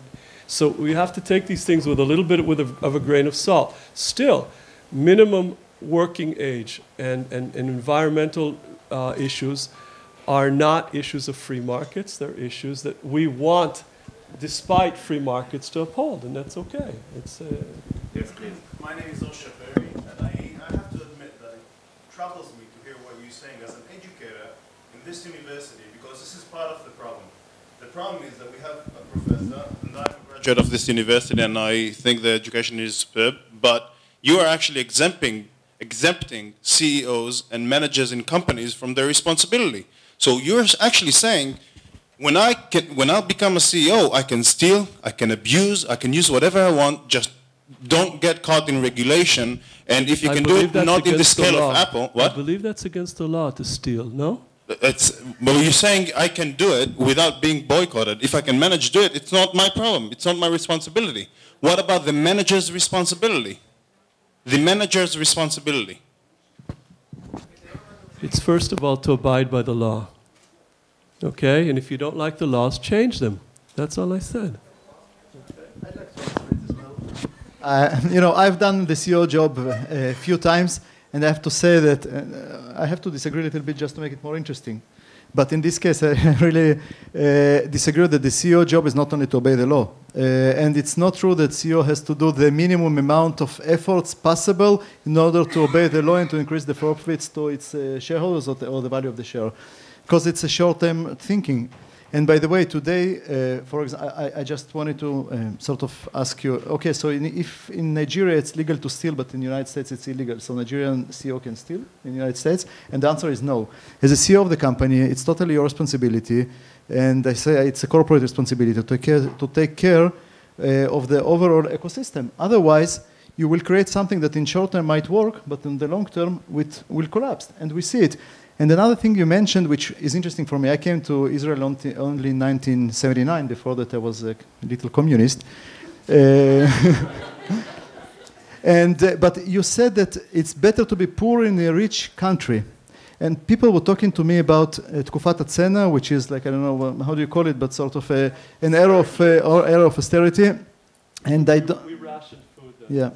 so we have to take these things with a little bit of a grain of salt. Still, minimum working age and environmental issues are not issues of free markets. They're issues that we want, despite free markets, to uphold, and that's okay. It's, yes, please. My name is Osher Berry, and I have to admit that it troubles me to hear what you're saying as an educator in this university, because this is part of the problem. The problem is that we have a professor, and I'm a graduate of this university, and I think the education is superb, but you are actually exempting CEOs and managers in companies from their responsibility. So you're actually saying, when I become a CEO, I can steal, I can abuse, I can use whatever I want, just don't get caught in regulation. And if you can do it not in the scale of Apple, what? I believe that's against the law to steal, no? But you're saying I can do it without being boycotted. If I can manage to do it, it's not my problem. It's not my responsibility. What about the manager's responsibility? The manager's responsibility. It's first of all to abide by the law. Okay? And if you don't like the laws, change them. That's all I said. I'd like to answer it as well. You know, I've done the CEO job a few times, and I have to say that I have to disagree a little bit just to make it more interesting. But in this case, I really disagree that the CEO job is not only to obey the law. And it's not true that CEO has to do the minimum amount of efforts possible in order to obey the law and to increase the profits to its shareholders or the value of the share. Because it's a short-term thinking. And by the way, today, for example, I just wanted to sort of ask you, okay, so if in Nigeria it's legal to steal, but in the United States it's illegal, so Nigerian CEO can steal in the United States? And the answer is no. As a CEO of the company, it's totally your responsibility, and I say it's a corporate responsibility to take care of the overall ecosystem. Otherwise, you will create something that in short term might work, but in the long term will collapse, and we see it. And another thing you mentioned, which is interesting for me, I came to Israel only in 1979. Before that, I was a little communist. But you said that it's better to be poor in a rich country. And people were talking to me about Tkufat Hatzena, which is like, I don't know, how do you call it, but sort of an era of austerity. And we rationed food. Yeah,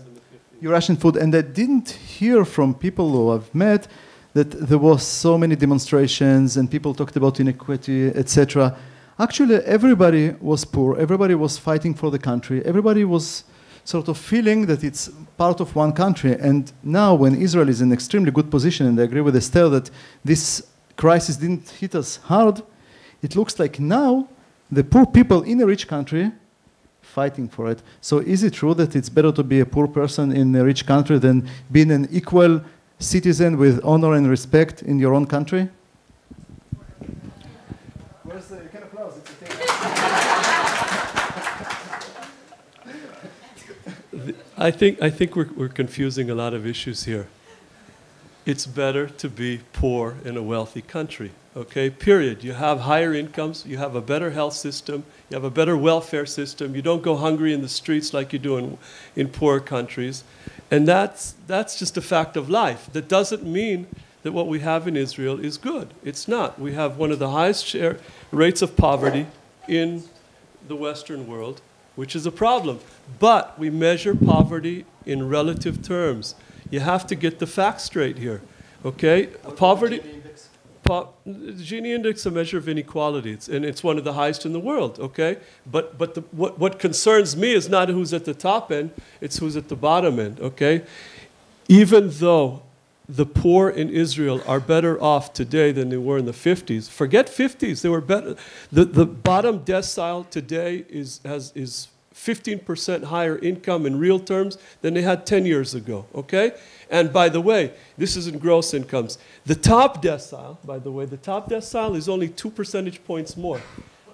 you rationed food. And I didn't hear from people who I've met that there was so many demonstrations and people talked about inequity, etc. Actually, everybody was poor. Everybody was fighting for the country. Everybody was sort of feeling that it's part of one country. And now when Israel is in an extremely good position, and I agree with Esther that this crisis didn't hit us hard, it looks like now the poor people in a rich country fighting for it. So is it true that it's better to be a poor person in a rich country than being an equal citizen with honor and respect in your own country? Where's the, you can applause, it's a thing. I think we're confusing a lot of issues here. It's better to be poor in a wealthy country, okay, period. You have higher incomes, you have a better health system, you have a better welfare system, you don't go hungry in the streets like you do in poor countries. And that's just a fact of life. That doesn't mean that what we have in Israel is good. It's not. We have one of the highest rates of poverty in the Western world, which is a problem. But we measure poverty in relative terms. You have to get the facts straight here, okay? Poverty, the Gini index is a measure of inequality, and it's one of the highest in the world, okay? But what concerns me is not who's at the top end, it's who's at the bottom end, okay? Even though the poor in Israel are better off today than they were in the 50s, forget 50s, they were better. The bottom decile today is 15% higher income in real terms than they had 10 years ago, okay? And by the way, this is in gross incomes. The top decile, by the way, the top decile is only 2 percentage points more,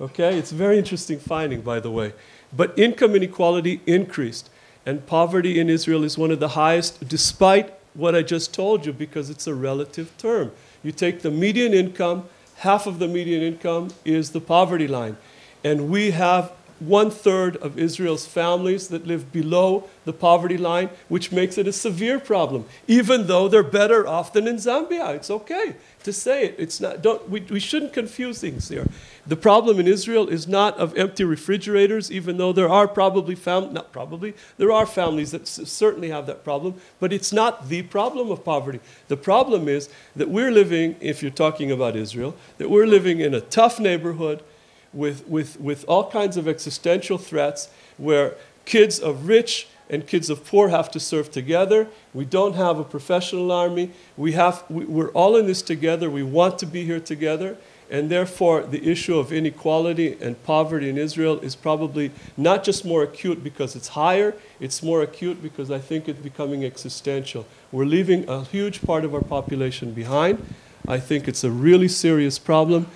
okay? It's a very interesting finding, by the way. But income inequality increased, and poverty in Israel is one of the highest, despite what I just told you, because it's a relative term. You take the median income, half of the median income is the poverty line. And we have 1/3 of Israel's families that live below the poverty line, which makes it a severe problem, even though they're better off than in Zambia. It's okay to say it. It's not, we shouldn't confuse things here. The problem in Israel is not of empty refrigerators, even though there are probably there are families that certainly have that problem, but it's not the problem of poverty. The problem is that we're living, if you're talking about Israel, that we're living in a tough neighborhood with all kinds of existential threats where kids of rich and kids of poor have to serve together. We don't have a professional army. We're all in this together. We want to be here together. And therefore, the issue of inequality and poverty in Israel is probably not just more acute because it's higher, it's more acute because I think it's becoming existential. We're leaving a huge part of our population behind. I think it's a really serious problem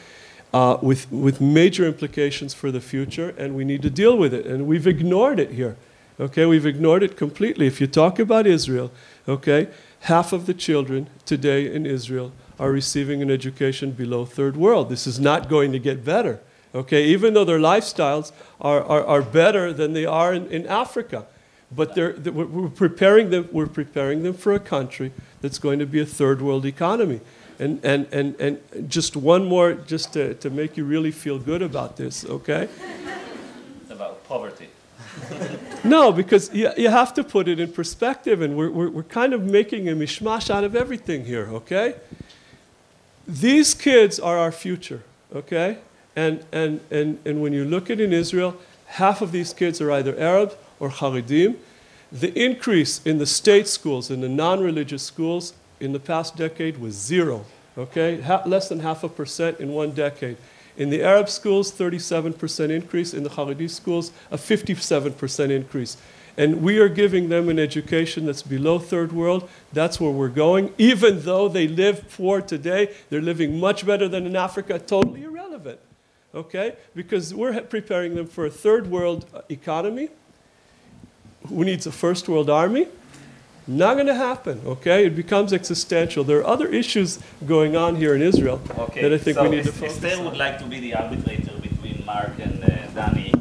with major implications for the future, and we need to deal with it. And we've ignored it here. Okay, we've ignored it completely. If you talk about Israel, okay, half of the children today in Israel are receiving an education below third world. This is not going to get better, okay? Even though their lifestyles are better than they are in Africa. But we're preparing them for a country that's going to be a third world economy. And just one more, just to make you really feel good about this, okay? It's about poverty. No, because you have to put it in perspective, and we're kind of making a mishmash out of everything here, okay? These kids are our future, okay? And when you look at it in Israel, half of these kids are either Arab or Haredim. The increase in the state schools, in the non-religious schools, in the past decade was 0, okay? Less than 0.5% in 1 decade. In the Arab schools, 37% increase. In the Haredi schools, a 57% increase. And we are giving them an education that's below third world. That's where we're going. Even though they live poor today, they're living much better than in Africa. Totally irrelevant, okay? Because we're preparing them for a third world economy. Who needs a first world army? Not going to happen, okay? It becomes existential. There are other issues going on here in Israel that I think we need to focus on. Esther would like to be the arbitrator between Mark and Danny.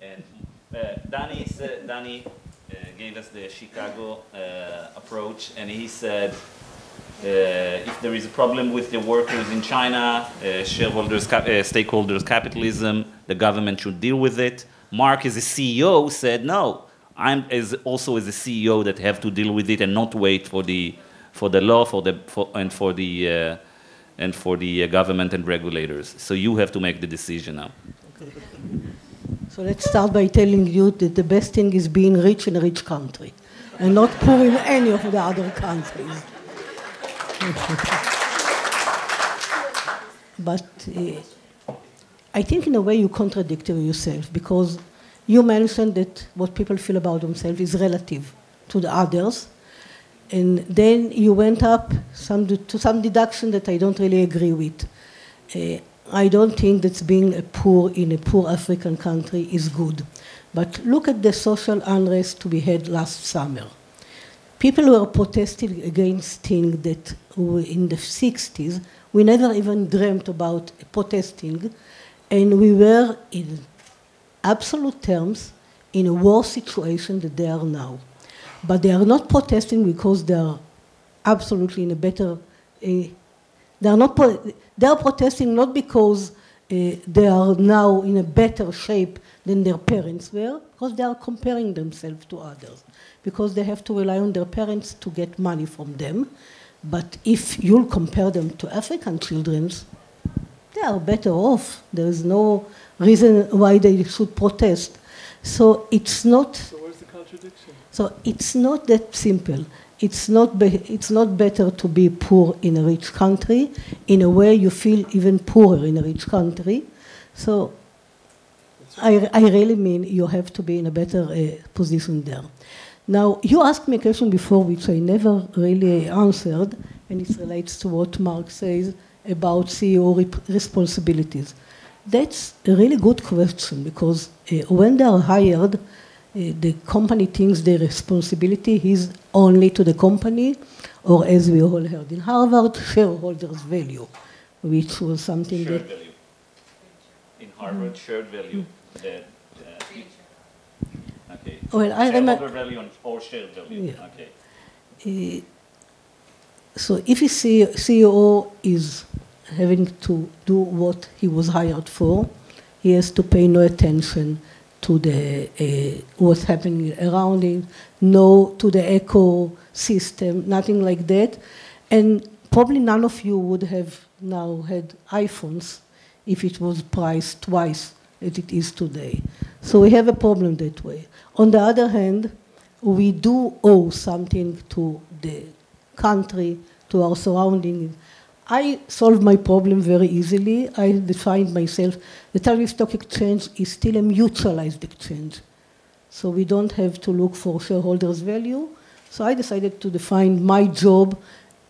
And Danny gave us the Chicago approach, and he said if there is a problem with the workers in China, shareholders, stakeholders, capitalism, the government should deal with it. Mark, as a CEO, said no. I'm also as a CEO that have to deal with it and not wait for the law and for the government and regulators. So you have to make the decision now. So let's start by telling you that the best thing is being rich in a rich country and not poor in any of the other countries. But I think in a way you contradicted yourself, because you mentioned that what people feel about themselves is relative to the others. And then you went up to some deduction that I don't really agree with. I don't think that being poor in a poor African country is good. But look at the social unrest we had last summer. People were protesting against things that in the 60s, we never even dreamt about protesting. And we were in absolute terms in a worse situation than they are now. But they are not protesting because they are absolutely in a better, they are protesting not because they are now in a better shape than their parents were, because they are comparing themselves to others, because they have to rely on their parents to get money from them. But if you'll compare them to African children, they are better off. There is no reason why they should protest. So it's not. So where's the contradiction? So it's not that simple. It's not better to be poor in a rich country. In a way, you feel even poorer in a rich country. So I really mean you have to be in a better position there. Now, you asked me a question before which I never really answered, and it relates to what Mark says about CEO responsibilities. That's a really good question, because when they are hired, the company thinks their responsibility is only to the company, or as we all heard in Harvard, shareholders' value, which was something shared that... value. In Harvard, shared value. Okay. Well, I remember. Shareholder value or share value. Yeah. Okay. So if a CEO is having to do what he was hired for, he has to pay no attention to the what's happening around him, no to the ecosystem, nothing like that. And probably none of you would have now had iPhones if it was priced twice as it is today. So we have a problem that way. On the other hand, we do owe something to the country, to our surroundings. I solved my problem very easily. I defined myself. The Tel-Aviv Stock Exchange is still a mutualized exchange. So we don't have to look for shareholders' value. So I decided to define my job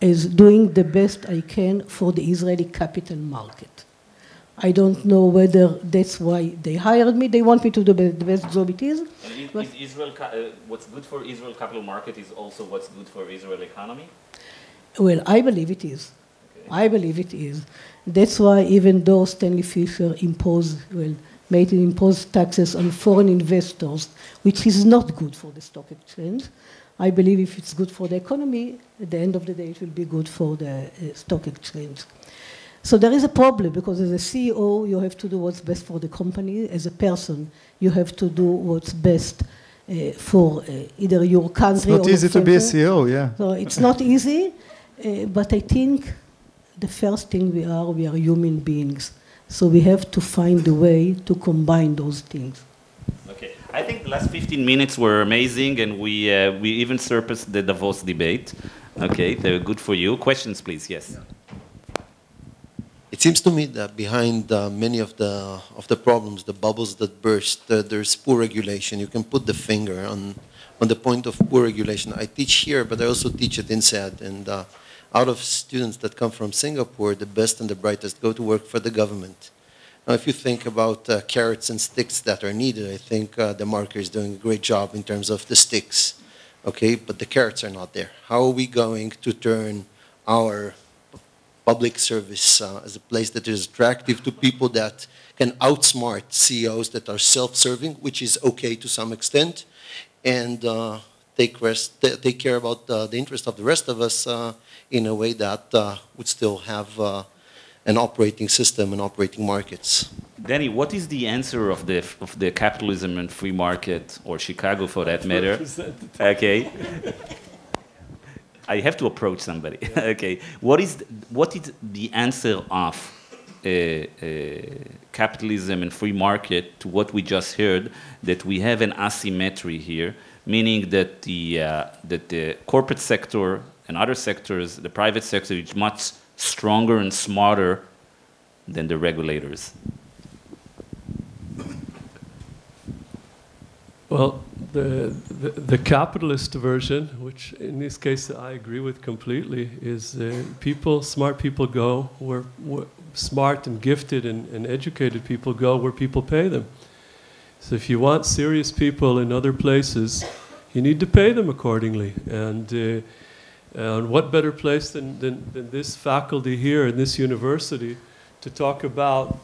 as doing the best I can for the Israeli capital market. I don't know whether that's why they hired me. They want me to do the best job it is. And is Israel, what's good for Israel capital market is also what's good for Israel economy? Well, I believe it is. Okay. I believe it is. That's why even though Stanley Fischer made it impose taxes on foreign investors, which is not good for the stock exchange, I believe if it's good for the economy, at the end of the day, it will be good for the stock exchange. So there is a problem because as a CEO, you have to do what's best for the company. As a person, you have to do what's best for either your country or it's not easy to be a CEO, yeah. So it's not easy, but I think the first thing we are human beings. So we have to find a way to combine those things. Okay, I think the last 15 minutes were amazing, and we even surpassed the Davos debate. Okay, they're good for you. Questions, please. Yes. It seems to me that behind many of the problems, the bubbles that burst, there's poor regulation. You can put the finger on the point of poor regulation. I teach here, but I also teach at INSEAD, and out of students that come from Singapore, the best and the brightest go to work for the government. Now, if you think about carrots and sticks that are needed, I think TheMarker is doing a great job in terms of the sticks, okay? But the carrots are not there. How are we going to turn our public service as a place that is attractive to people that can outsmart CEOs that are self-serving, which is okay to some extent, and take care about the interest of the rest of us in a way that would still have an operating system and operating markets. Danny, what is the answer of the capitalism and free market, or Chicago for that matter? Okay. I have to approach somebody. Yeah. Okay. What is the answer of capitalism and free market to what we just heard, that we have an asymmetry here, meaning that the corporate sector and other sectors, the private sector, is much stronger and smarter than the regulators? Well, the capitalist version, which in this case I agree with completely, is smart people go where smart and gifted and educated people go where people pay them. So if you want serious people in other places, you need to pay them accordingly. And what better place than this faculty here in this university to talk about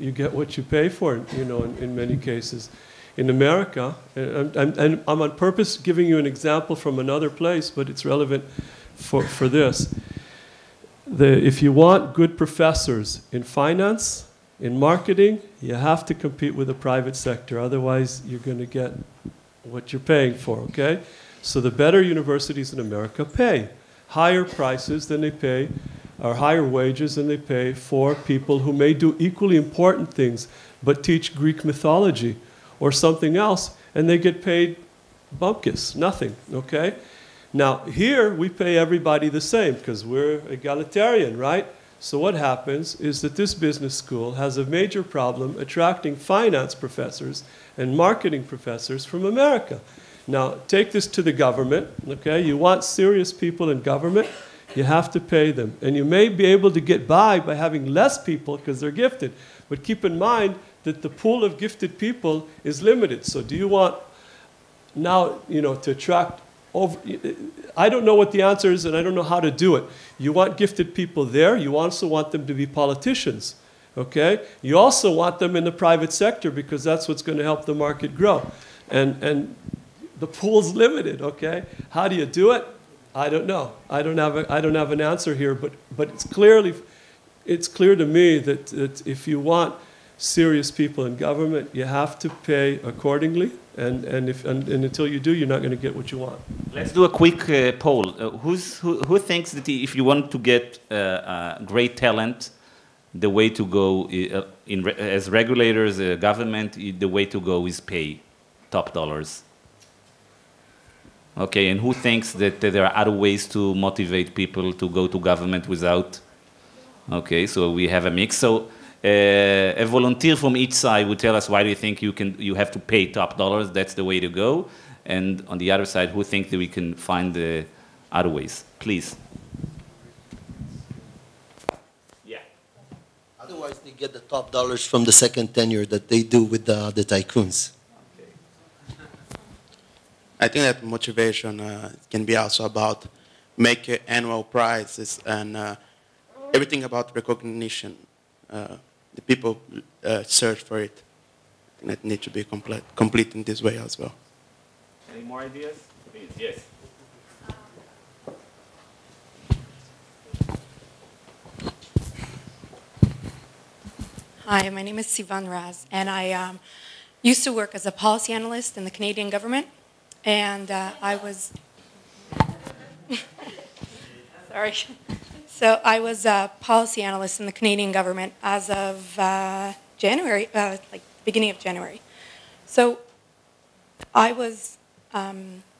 you get what you pay for, you know, in many cases. In America, and I'm on purpose giving you an example from another place, but it's relevant for this. If you want good professors in finance, in marketing, you have to compete with the private sector. Otherwise, you're going to get what you're paying for, okay? So the better universities in America pay higher prices than they pay, or higher wages than they pay for people who may do equally important things, but teach Greek mythology or something else, and they get paid bumpkiss, nothing, okay? Now, here we pay everybody the same because we're egalitarian, right? So what happens is that this business school has a major problem attracting finance professors and marketing professors from America. Now, take this to the government, okay? You want serious people in government, you have to pay them. And you may be able to get by having less people because they're gifted, but keep in mind that the pool of gifted people is limited. So do you want now, you know, to attract over, I don't know what the answer is and I don't know how to do it. You want gifted people there, you also want them to be politicians, okay? You also want them in the private sector because that's what's going to help the market grow. And the pool's limited, okay? How do you do it? I don't know. I don't have an answer here, but it's clear to me that if you want serious people in government, you have to pay accordingly, and until you do, you're not going to get what you want. Let's do a quick poll. Who thinks that if you want to get great talent, the way to go as regulators, government, the way to go is pay top dollars? Okay, and who thinks that there are other ways to motivate people to go to government without? Okay, so we have a mix. So a volunteer from each side would tell us why do you think you have to pay top dollars? That's the way to go. And on the other side, who think that we can find the other ways? Please. Yeah. Otherwise, they get the top dollars from the second tenure that they do with the tycoons. I think that motivation can be also about make annual prizes and everything about recognition. The people search for it. And it needs to be complete in this way as well. Any more ideas? Please, yes. Hi, my name is Sivan Raz, and I used to work as a policy analyst in the Canadian government. And I was, sorry. So I was a policy analyst in the Canadian government as of January, like beginning of January. So I was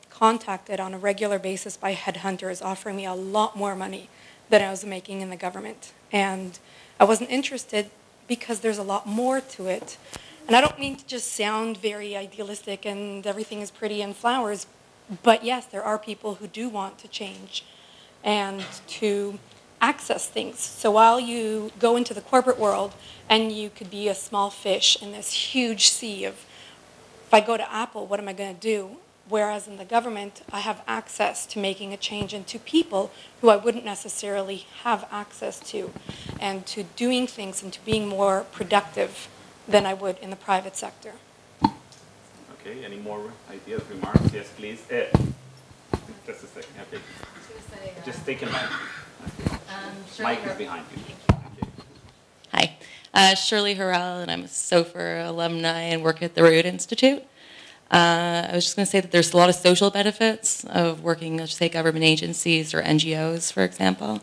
contacted on a regular basis by headhunters offering me a lot more money than I was making in the government. And I wasn't interested because there's a lot more to it. And I don't mean to just sound very idealistic and everything is pretty and flowers, but yes, there are people who do want to change and to access things. So while you go into the corporate world and you could be a small fish in this huge sea of, if I go to Apple, what am I going to do? Whereas in the government, I have access to making a change into people who I wouldn't necessarily have access to, and to doing things and to being more productive than I would in the private sector. Okay, any more ideas, remarks? Yes, please. Just a second. Okay. Just take a mic. Mic is behind you. Okay. Hi, Shirley Harrell, and I'm a SOFR alumni and work at the Root Institute. I was just going to say that there's a lot of social benefits of working, let's say, government agencies or NGOs, for example.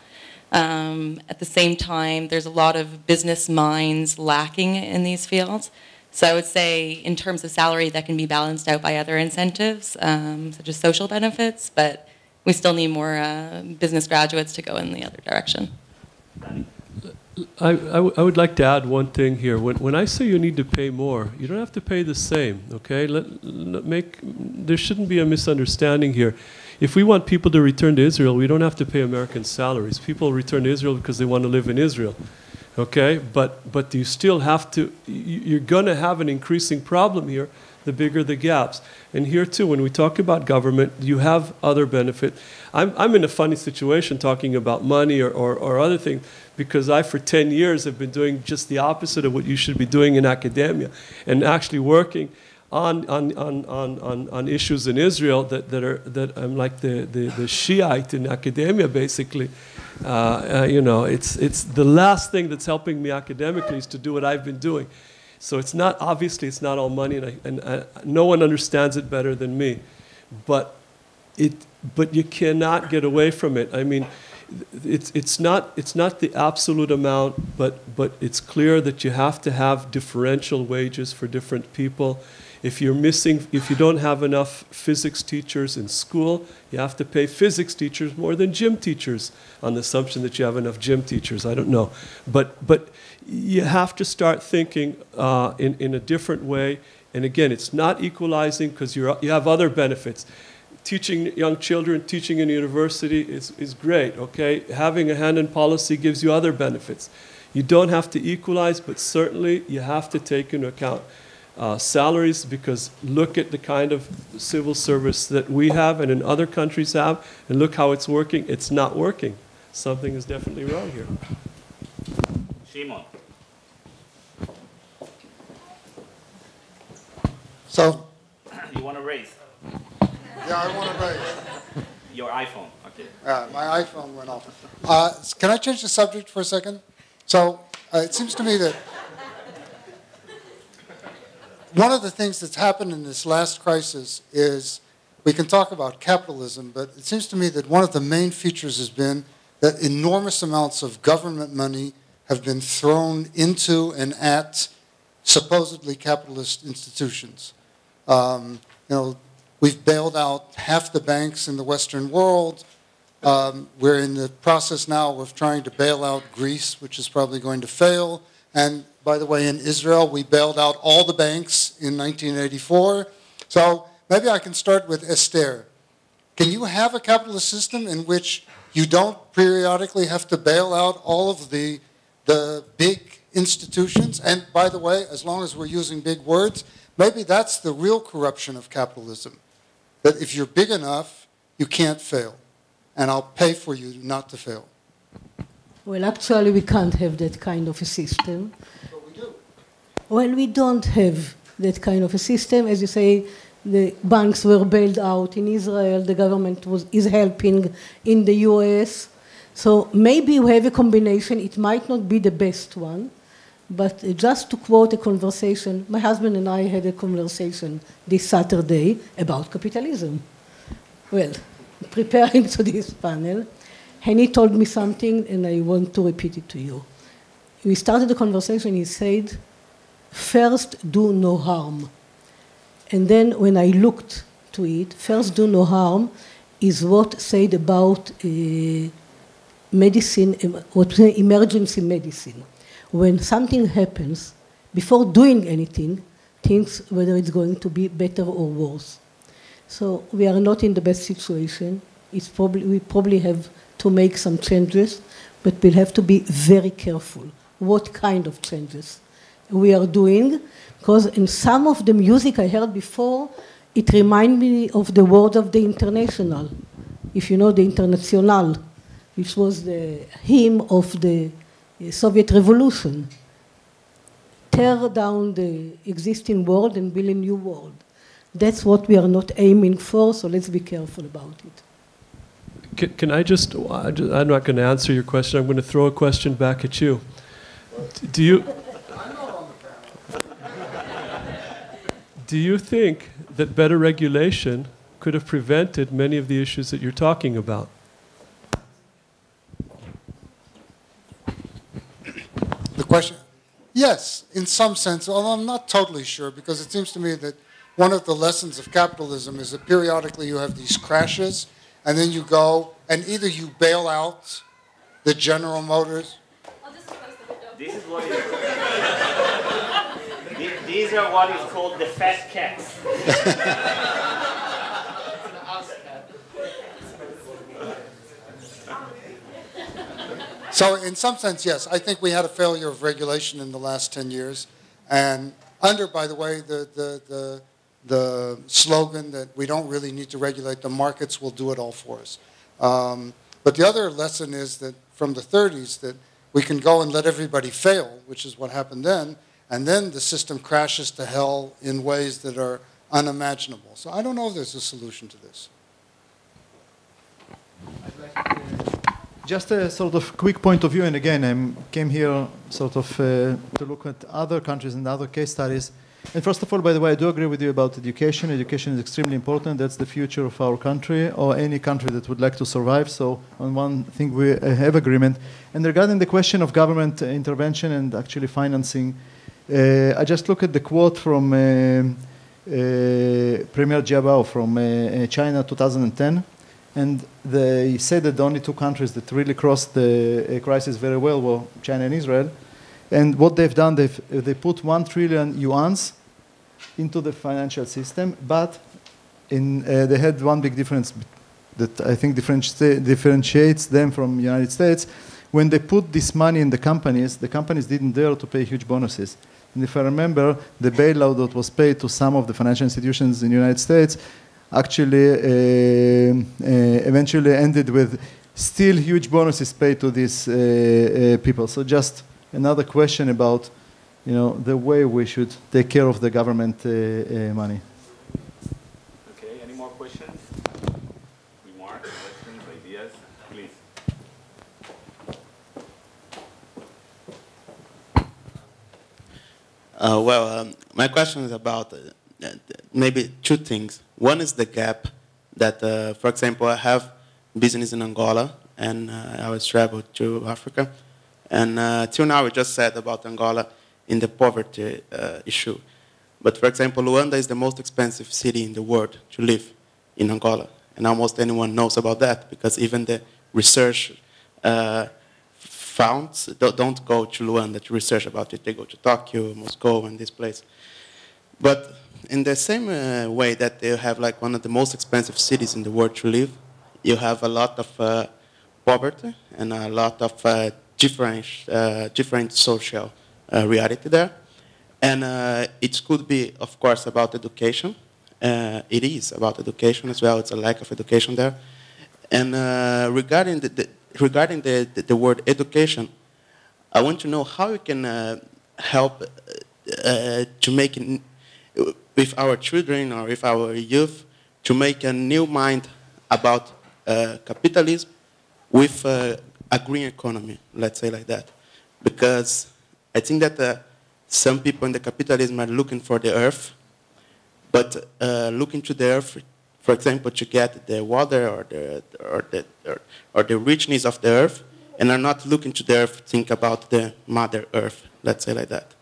At the same time, there's a lot of business minds lacking in these fields. So I would say in terms of salary, that can be balanced out by other incentives, such as social benefits, but we still need more business graduates to go in the other direction. I would like to add one thing here. When I say you need to pay more, you don't have to pay the same, okay? There shouldn't be a misunderstanding here. If we want people to return to Israel, we don't have to pay American salaries. People return to Israel because they want to live in Israel, okay? But you still have to, you're going to have an increasing problem here, the bigger the gaps. And here too, when we talk about government, you have other benefit. I'm in a funny situation talking about money or other things, because I, for 10 years, have been doing just the opposite of what you should be doing in academia, and actually working on issues in Israel that I'm like the Shiite in academia, basically. You know, it's the last thing that's helping me academically is to do what I've been doing. So it's not, obviously it's not all money, and no one understands it better than me. But you cannot get away from it. I mean, it's not the absolute amount, but it's clear that you have to have differential wages for different people. If you don't have enough physics teachers in school, you have to pay physics teachers more than gym teachers, on the assumption that you have enough gym teachers. I don't know, but you have to start thinking in a different way. And again, it's not equalizing because you have other benefits. Teaching young children, teaching in university is great, okay? Having a hand in policy gives you other benefits. You don't have to equalize, but certainly you have to take into account salaries, because look at the kind of civil service that we have and in other countries have, and look how it's working. It's not working. Something is definitely wrong here. Shimon. So, You want to raise? yeah, I want to raise. Your iPhone, okay. My iPhone went off. Can I change the subject for a second? So it seems to me that one of the things that's happened in this last crisis is we can talk about capitalism, but it seems to me that one of the main features has been that enormous amounts of government money have been thrown into and at supposedly capitalist institutions. We've bailed out half the banks in the Western world. We're in the process now of trying to bail out Greece, which is probably going to fail. And by the way, in Israel, we bailed out all the banks in 1984. So maybe I can start with Ester. Can you have a capitalist system in which you don't periodically have to bail out all of the big institutions? And by the way, as long as we're using big words, maybe that's the real corruption of capitalism. That if you're big enough, you can't fail. And I'll pay for you not to fail. Well, actually, we can't have that kind of a system. But we do. Well, we don't have that kind of a system. As you say, the banks were bailed out in Israel. The government is helping in the US. So maybe we have a combination. It might not be the best one. But just to quote a conversation, my husband and I had a conversation this Saturday about capitalism. Well, preparing to this panel, and he told me something, and I want to repeat it to you. We started the conversation, he said, first do no harm. And then when I looked to it, first do no harm is what said about medicine, what emergency medicine. When something happens, before doing anything, think whether it's going to be better or worse. So we are not in the best situation. We probably have to make some changes, but we'll have to be very careful what kind of changes we are doing, because in some of the music I heard before, it reminded me of the word of the International. If you know the International, which was the hymn of the Soviet Revolution. Tear down the existing world and build a new world. That's what we are not aiming for, so let's be careful about it. Can I just, I'm not going to answer your question, I'm going to throw a question back at you. Do you think that better regulation could have prevented many of the issues that you're talking about? The question, yes, in some sense, although I'm not totally sure, because it seems to me that one of the lessons of capitalism is that periodically you have these crashes, and then you go, and either you bail out the General Motors. This is what is these are what is called the fat cats. So in some sense, yes, I think we had a failure of regulation in the last 10 years. And under, by the way, the slogan that we don't really need to regulate, the markets will do it all for us. But the other lesson is that from the 30s, that we can go and let everybody fail, which is what happened then, and then the system crashes to hell in ways that are unimaginable. So I don't know if there's a solution to this. Just a sort of quick point of view, and again, I came here sort of to look at other countries and other case studies. And first of all, by the way, I do agree with you about education. Education is extremely important. That's the future of our country or any country that would like to survive. So on one thing, we have agreement. And regarding the question of government intervention and actually financing, I just look at the quote from Premier Jiabao from China 2010. And they said that the only two countries that really crossed the crisis very well were China and Israel. And what they've done, they put 1 trillion yuans into the financial system, but they had one big difference that I think differentiates them from the United States. When they put this money in the companies didn't dare to pay huge bonuses. And if I remember, the bailout that was paid to some of the financial institutions in the United States actually eventually ended with still huge bonuses paid to these people. So just another question about the way we should take care of the government money. Okay, any more questions? Remarks, questions, ideas? Please. My question is about maybe two things. One is the gap that, for example, I have business in Angola, and I was traveled to Africa. And till now, we just said about Angola in the poverty issue. But for example, Luanda is the most expensive city in the world to live in Angola. And almost anyone knows about that, because even the research funds don't go to Luanda to research about it. They go to Tokyo, Moscow, and this place. But in the same way that they have like one of the most expensive cities in the world to live, you have a lot of poverty and a lot of different social reality there. And it could be, of course, about education. It is about education as well. It's a lack of education there. And regarding the word education, I want to know how you can help to make with our children or with our youth to make a new mind about capitalism with a green economy, let's say like that. Because I think that some people in the capitalism are looking for the earth, but looking to the earth, for example, to get the water or the richness of the earth, and are not looking to the earth, think about the mother earth, let's say like that.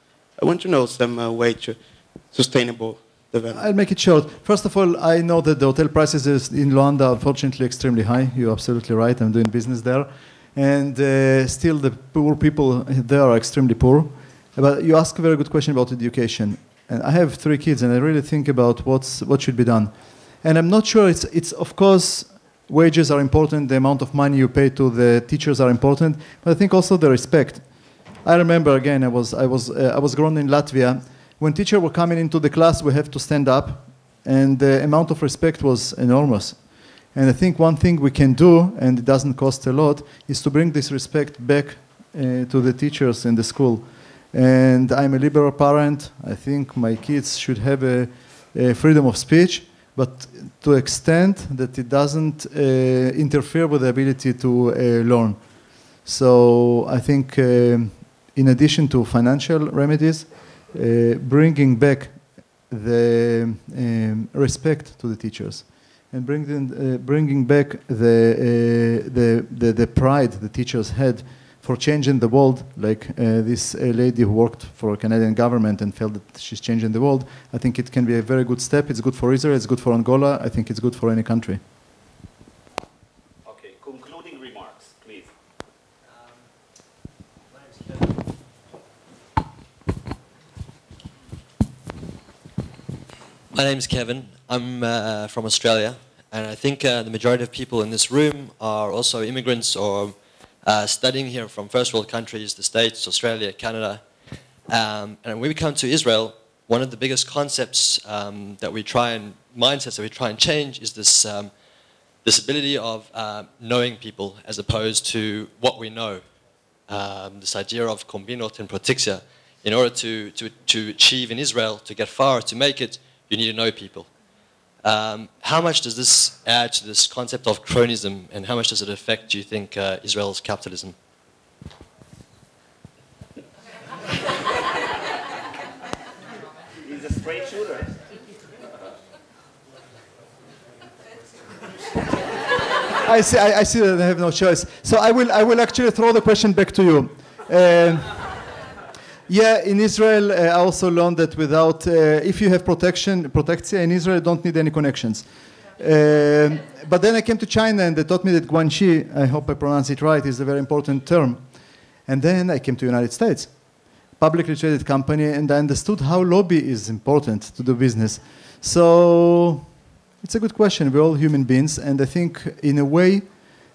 I want to know some way to sustainable development. I'll make it short. First of all, I know that the hotel prices in Luanda are unfortunately extremely high. You're absolutely right. I'm doing business there. And still the poor people there are extremely poor. But you ask a very good question about education. And I have 3 kids, and I really think about what should be done. And I'm not sure it's of course, wages are important, the amount of money you pay to the teachers are important, but I think also the respect. I remember, again, I was grown in Latvia. When teachers were coming into the class, we have to stand up, and the amount of respect was enormous. And I think one thing we can do, and it doesn't cost a lot, is to bring this respect back to the teachers in the school. And I'm a liberal parent. I think my kids should have a freedom of speech, but to an extent that it doesn't interfere with the ability to learn. So I think in addition to financial remedies, bringing back the respect to the teachers and bringing back the pride the teachers had for changing the world, like this lady who worked for a Canadian government and felt that she's changing the world. I think it can be a very good step. It's good for Israel, it's good for Angola. I think it's good for any country. Okay, concluding remarks, please. My name's Kevin. I'm from Australia, and I think the majority of people in this room are also immigrants or studying here from first world countries, the States, Australia, Canada. And when we come to Israel, one of the biggest concepts mindsets that we try and change is this ability of knowing people as opposed to what we know. This idea of kombinot and protixia. In order to achieve in Israel, to get far, to make it, you need to know people. How much does this add to this concept of Cronyism, and how much does it affect, do you think, Israel's capitalism? He's a straight shooter. I see that I have no choice. So I will actually throw the question back to you. Yeah, in Israel, I also learned that without, if you have protectia in Israel, you don't need any connections. But then I came to China, and they taught me that guanxi, I hope I pronounce it right, is a very important term. And then I came to the United States, publicly traded company, and I understood how lobby is important to do business. So it's a good question. We're all human beings, and I think in a way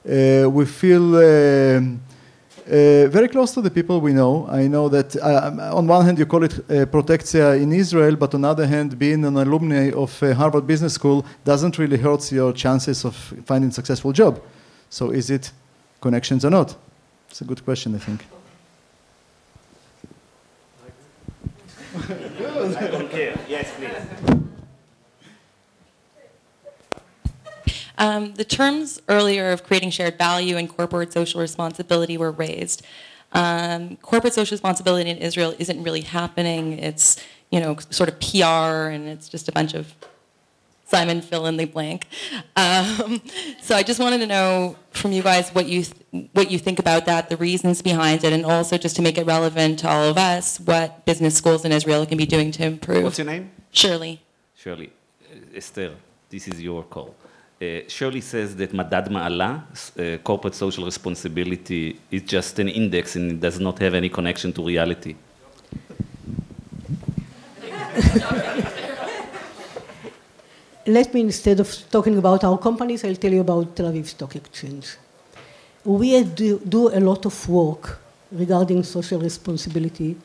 we feel very close to the people we know. I know that on one hand you call it protectia in Israel, but on the other hand, being an alumni of Harvard Business School doesn't really hurt your chances of finding a successful job. So is it connections or not? It's a good question, I think. I don't care. Yes, please. The terms earlier of creating shared value and corporate social responsibility were raised. Corporate social responsibility in Israel isn't really happening. It's, you know, sort of PR, and it's just a bunch of Simon fill in the blank. So I just wanted to know from you guys what you think about that, the reasons behind it, and also just to make it relevant to all of us, what business schools in Israel can be doing to improve. What's your name? Shirley. Shirley. Esther, this is your call. Shirley says that Madad Ma'ala, corporate social responsibility, is just an index and it does not have any connection to reality. Let me, instead of talking about our companies, I'll tell you about Tel-Aviv Stock Exchange. We do a lot of work regarding social responsibility.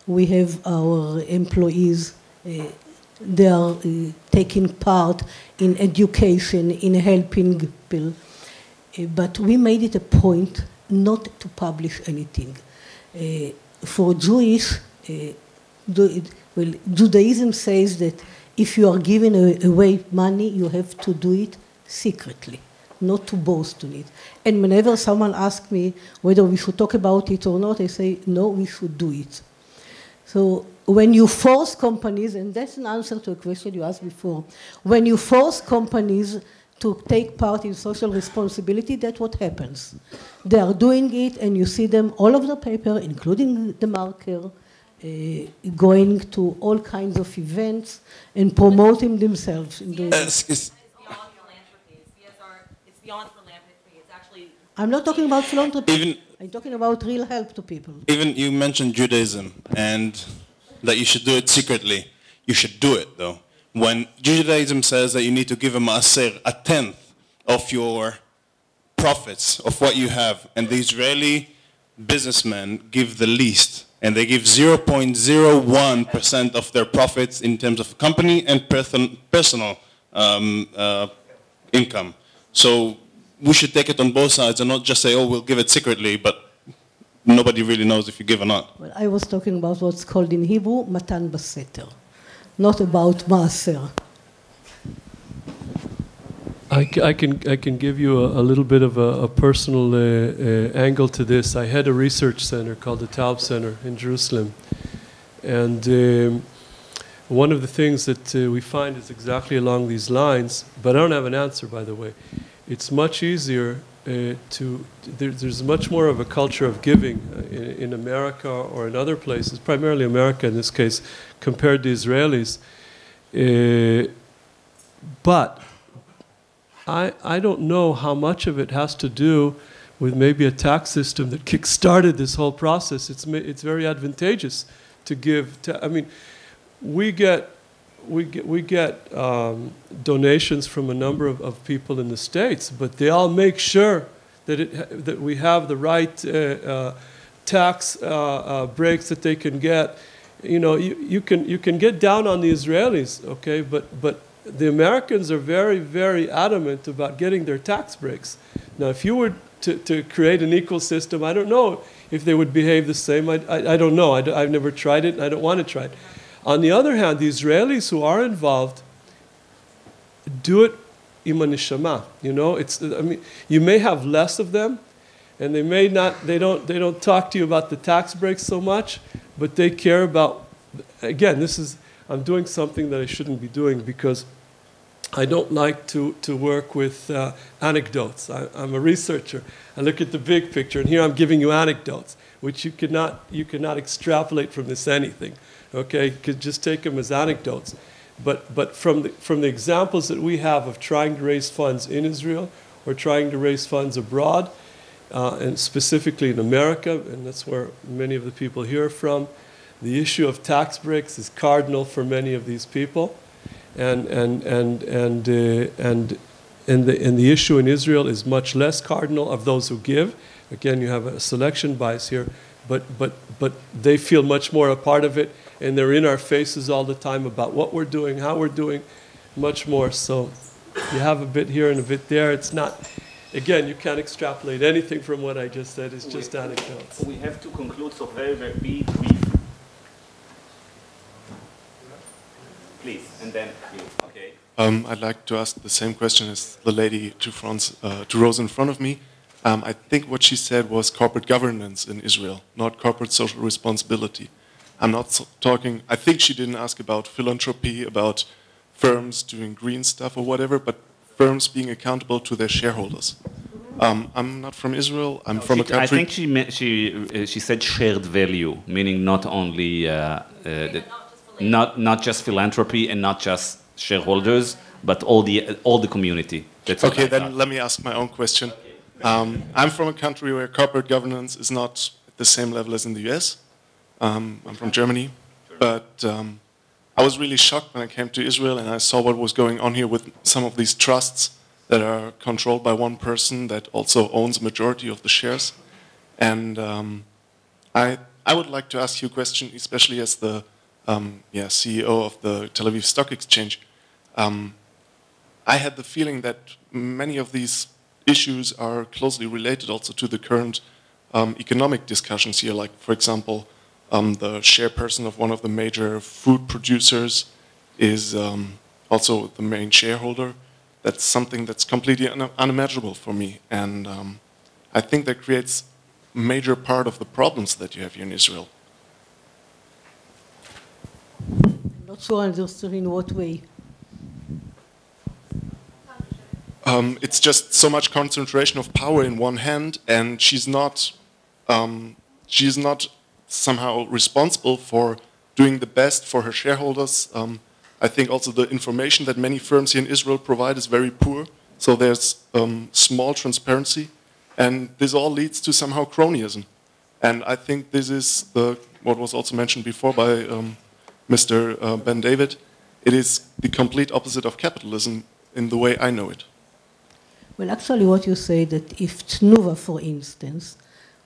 We have our employees, they are taking part in education, in helping people. But we made it a point not to publish anything. For Jewish, Judaism says that if you are giving away money, you have to do it secretly, not to boast on it. And whenever someone asks me whether we should talk about it or not, I say, no, we should do it. So when you force companies, and that's an answer to a question you asked before, when you force companies to take part in social responsibility, that's what happens. They are doing it, and you see them all over the paper, including TheMarker, going to all kinds of events and promoting themselves. It's beyond philanthropy. It's beyond philanthropy. It's actually... I'm not talking about philanthropy. I'm talking about real help to people. Even you mentioned Judaism and that you should do it secretly. You should do it, though. When Judaism says that you need to give a maaser, a tenth of your profits, of what you have, and the Israeli businessmen give the least, and they give 0.01% of their profits in terms of company and personal income. So we should take it on both sides and not just say, oh, we'll give it secretly, but nobody really knows if you give or not. Well, I was talking about what's called in Hebrew, matan baseter, not about maaser. I can give you a little bit of a personal angle to this. I had a research center called the Taub Center in Jerusalem. And one of the things that we find is exactly along these lines, but I don't have an answer, by the way. It's much easier there's much more of a culture of giving in America or in other places, primarily America in this case, compared to Israelis. But I don't know how much of it has to do with maybe a tax system that kick-started this whole process. It's very advantageous to give. I mean, we get donations from a number of people in the States, but they all make sure that we have the right tax breaks that they can get. You know, you can get down on the Israelis, okay, but the Americans are very, very adamant about getting their tax breaks. Now, if you were to create an equal system, I don't know if they would behave the same. I don't know. I've never tried it, and I don't want to try it. On the other hand, the Israelis who are involved do it ima neshama. You know, I mean, you may have less of them, and they may not. They don't talk to you about the tax breaks so much, but they care about. Again, I'm doing something that I shouldn't be doing because I don't like to work with anecdotes. I'm a researcher. I look at the big picture, and here I'm giving you anecdotes, which you cannot extrapolate from this anything. Okay, you could just take them as anecdotes. But from the examples that we have of trying to raise funds in Israel or trying to raise funds abroad, and specifically in America, and that's where many of the people here are from, the issue of tax breaks is cardinal for many of these people, and the issue in Israel is much less cardinal of those who give. Again, you have a selection bias here, but they feel much more a part of it, and they're in our faces all the time about what we're doing, how we're doing, much more. So you have a bit here and a bit there. It's not. Again, you can't extrapolate anything from what I just said. It's just anecdotes. We have to conclude, so very, very brief. then you. Okay. I'd like to ask the same question as the lady to rows in front of me. I think what she said was corporate governance in Israel, not corporate social responsibility. I'm not talking, I think she didn't ask about philanthropy, about firms doing green stuff or whatever, but firms being accountable to their shareholders. I'm not from Israel, I'm from a country... I think she said shared value, meaning not only, not just philanthropy and not just shareholders, but all the community. That's okay, then let me ask my own question. I'm from a country where corporate governance is not at the same level as in the US. I'm from Germany, but I was really shocked when I came to Israel and I saw what was going on here with some of these trusts that are controlled by one person that also owns a majority of the shares. And I would like to ask you a question, especially as the CEO of the Tel-Aviv Stock Exchange. I had the feeling that many of these issues are closely related also to the current economic discussions here, like, for example, the chairperson of one of the major food producers is also the main shareholder. That's something that's completely unimaginable for me. And I think that creates a major part of the problems that you have here in Israel. I'm not sure I understood in what way. It's just so much concentration of power in one hand, and she's not somehow responsible for doing the best for her shareholders. I think also the information that many firms here in Israel provide is very poor. So there's small transparency, and this all leads to somehow cronyism. And I think this is what was also mentioned before by Mr. Ben David. It is the complete opposite of capitalism in the way I know it. Well, actually, what you say that if Tnuva, for instance,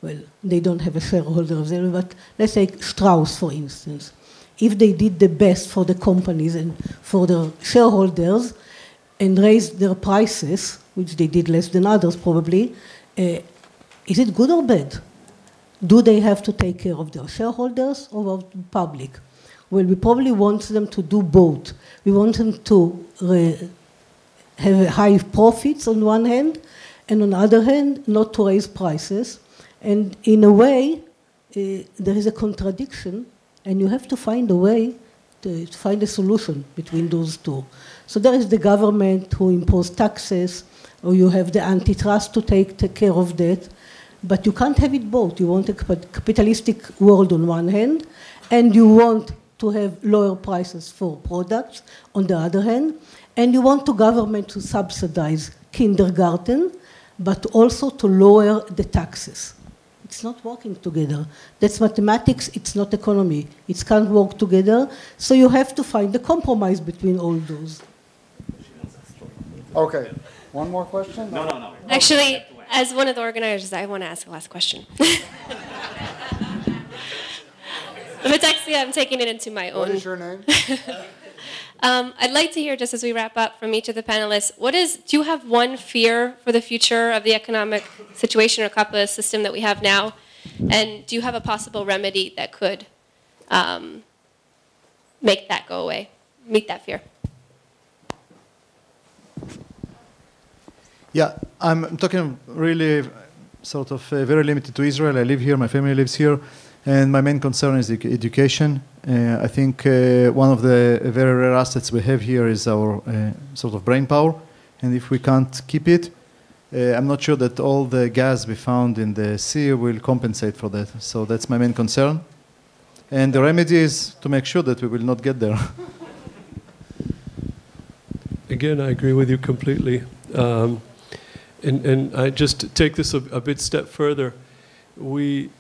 well, they don't have a shareholder of them, but let's say Strauss, for instance, if they did the best for the companies and for the shareholders and raised their prices, which they did less than others probably, is it good or bad? Do they have to take care of their shareholders or of the public? Well, we probably want them to do both. We want them to have high profits on one hand, and on the other hand, not to raise prices. And in a way, there is a contradiction, and you have to find a way to find a solution between those two. So there is the government who imposes taxes, or you have the antitrust to take care of that, but you can't have it both. You want a capitalistic world on one hand, and you want to have lower prices for products on the other hand, and you want the government to subsidize kindergarten, but also to lower the taxes. It's not working together. That's mathematics, it's not economy. It can't work together, so you have to find a compromise between all those. Okay, one more question? No. Actually, as one of the organizers, I want to ask the last question. But actually, I'm taking it into my own. What is your name? I'd like to hear, just as we wrap up, from each of the panelists, do you have one fear for the future of the economic situation or capitalist system that we have now? And do you have a possible remedy that could make that go away, meet that fear? Yeah, I'm talking really sort of very limited to Israel. I live here, my family lives here. And my main concern is education. I think one of the very rare assets we have here is our sort of brain power. And if we can't keep it, I'm not sure that all the gas we found in the sea will compensate for that. So that's my main concern. And the remedy is to make sure that we will not get there. Again, I agree with you completely. And I just take this a bit step further. We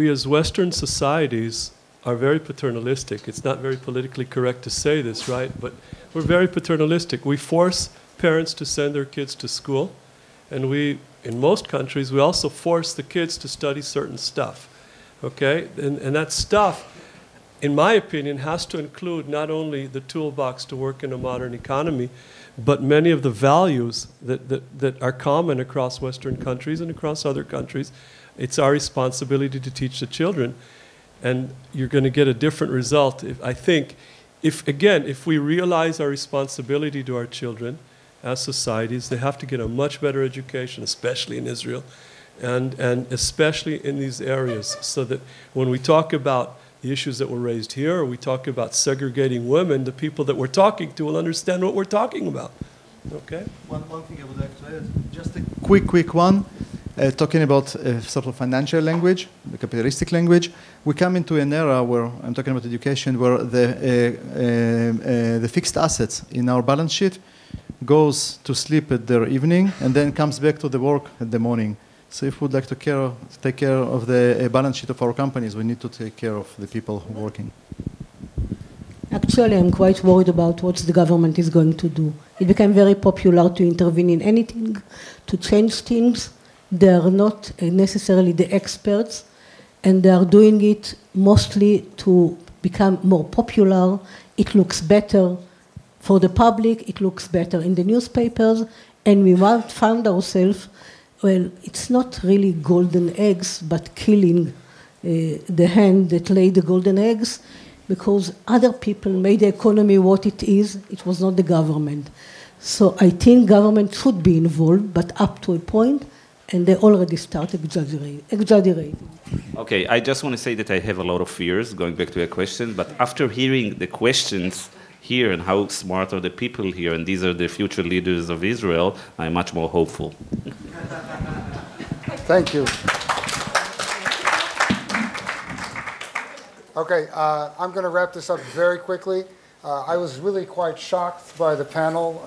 as Western societies are very paternalistic. It's not very politically correct to say this, right? But we're very paternalistic. We force parents to send their kids to school. And in most countries, we also force the kids to study certain stuff, okay? And that stuff, in my opinion, has to include not only the toolbox to work in a modern economy, but many of the values that are common across Western countries and across other countries. It's our responsibility to teach the children. And you're going to get a different result, I think, if we realize our responsibility to our children as societies, they have to get a much better education, especially in Israel, and especially in these areas, so that when we talk about the issues that were raised here, or we talk about segregating women, the people that we're talking to will understand what we're talking about. Okay? One thing I would like to add, just a quick one, talking about sort of financial language, the capitalistic language. We come into an era where, I'm talking about education, where the fixed assets in our balance sheet goes to sleep at their evening and then comes back to the work at the morning. So if we'd like to take care of the balance sheet of our companies, we need to take care of the people who are working. Actually, I'm quite worried about what the government is going to do. It became very popular to intervene in anything, to change things. They are not necessarily the experts, and they are doing it mostly to become more popular. It looks better for the public, it looks better in the newspapers, and we found ourselves, well, it's not really golden eggs, but killing the hen that laid the golden eggs, because other people made the economy what it is. It was not the government. So I think government should be involved, but up to a point, and they already started exaggerating. Okay, I just want to say that I have a lot of fears, going back to your question, but after hearing the questions here and how smart are the people here, and these are the future leaders of Israel, I'm much more hopeful. Thank you. Okay, I'm going to wrap this up very quickly. I was really quite shocked by the panel.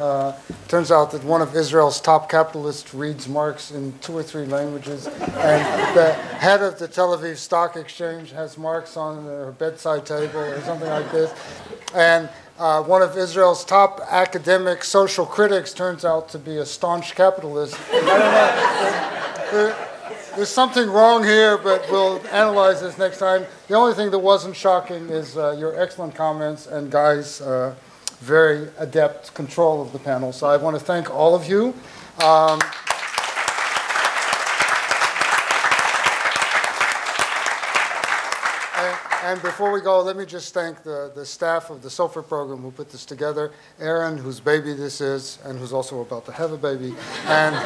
Turns out that one of Israel's top capitalists reads Marx in 2 or 3 languages, and the head of the Tel-Aviv Stock Exchange has Marx on her bedside table or something like this. And one of Israel's top academic social critics turns out to be a staunch capitalist. I don't know. There's something wrong here, but we'll analyze this next time. The only thing that wasn't shocking is your excellent comments and Guy's very adept control of the panel. So I want to thank all of you. And before we go, let me just thank the staff of the SOFR program who put this together. Aaron, whose baby this is, and who's also about to have a baby. And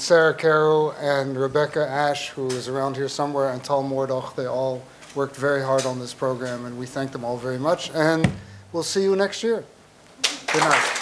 Sarah Carew and Rebecca Ash, who is around here somewhere, and Tal Mordoch. They all worked very hard on this program, and we thank them all very much. And we'll see you next year. Good night.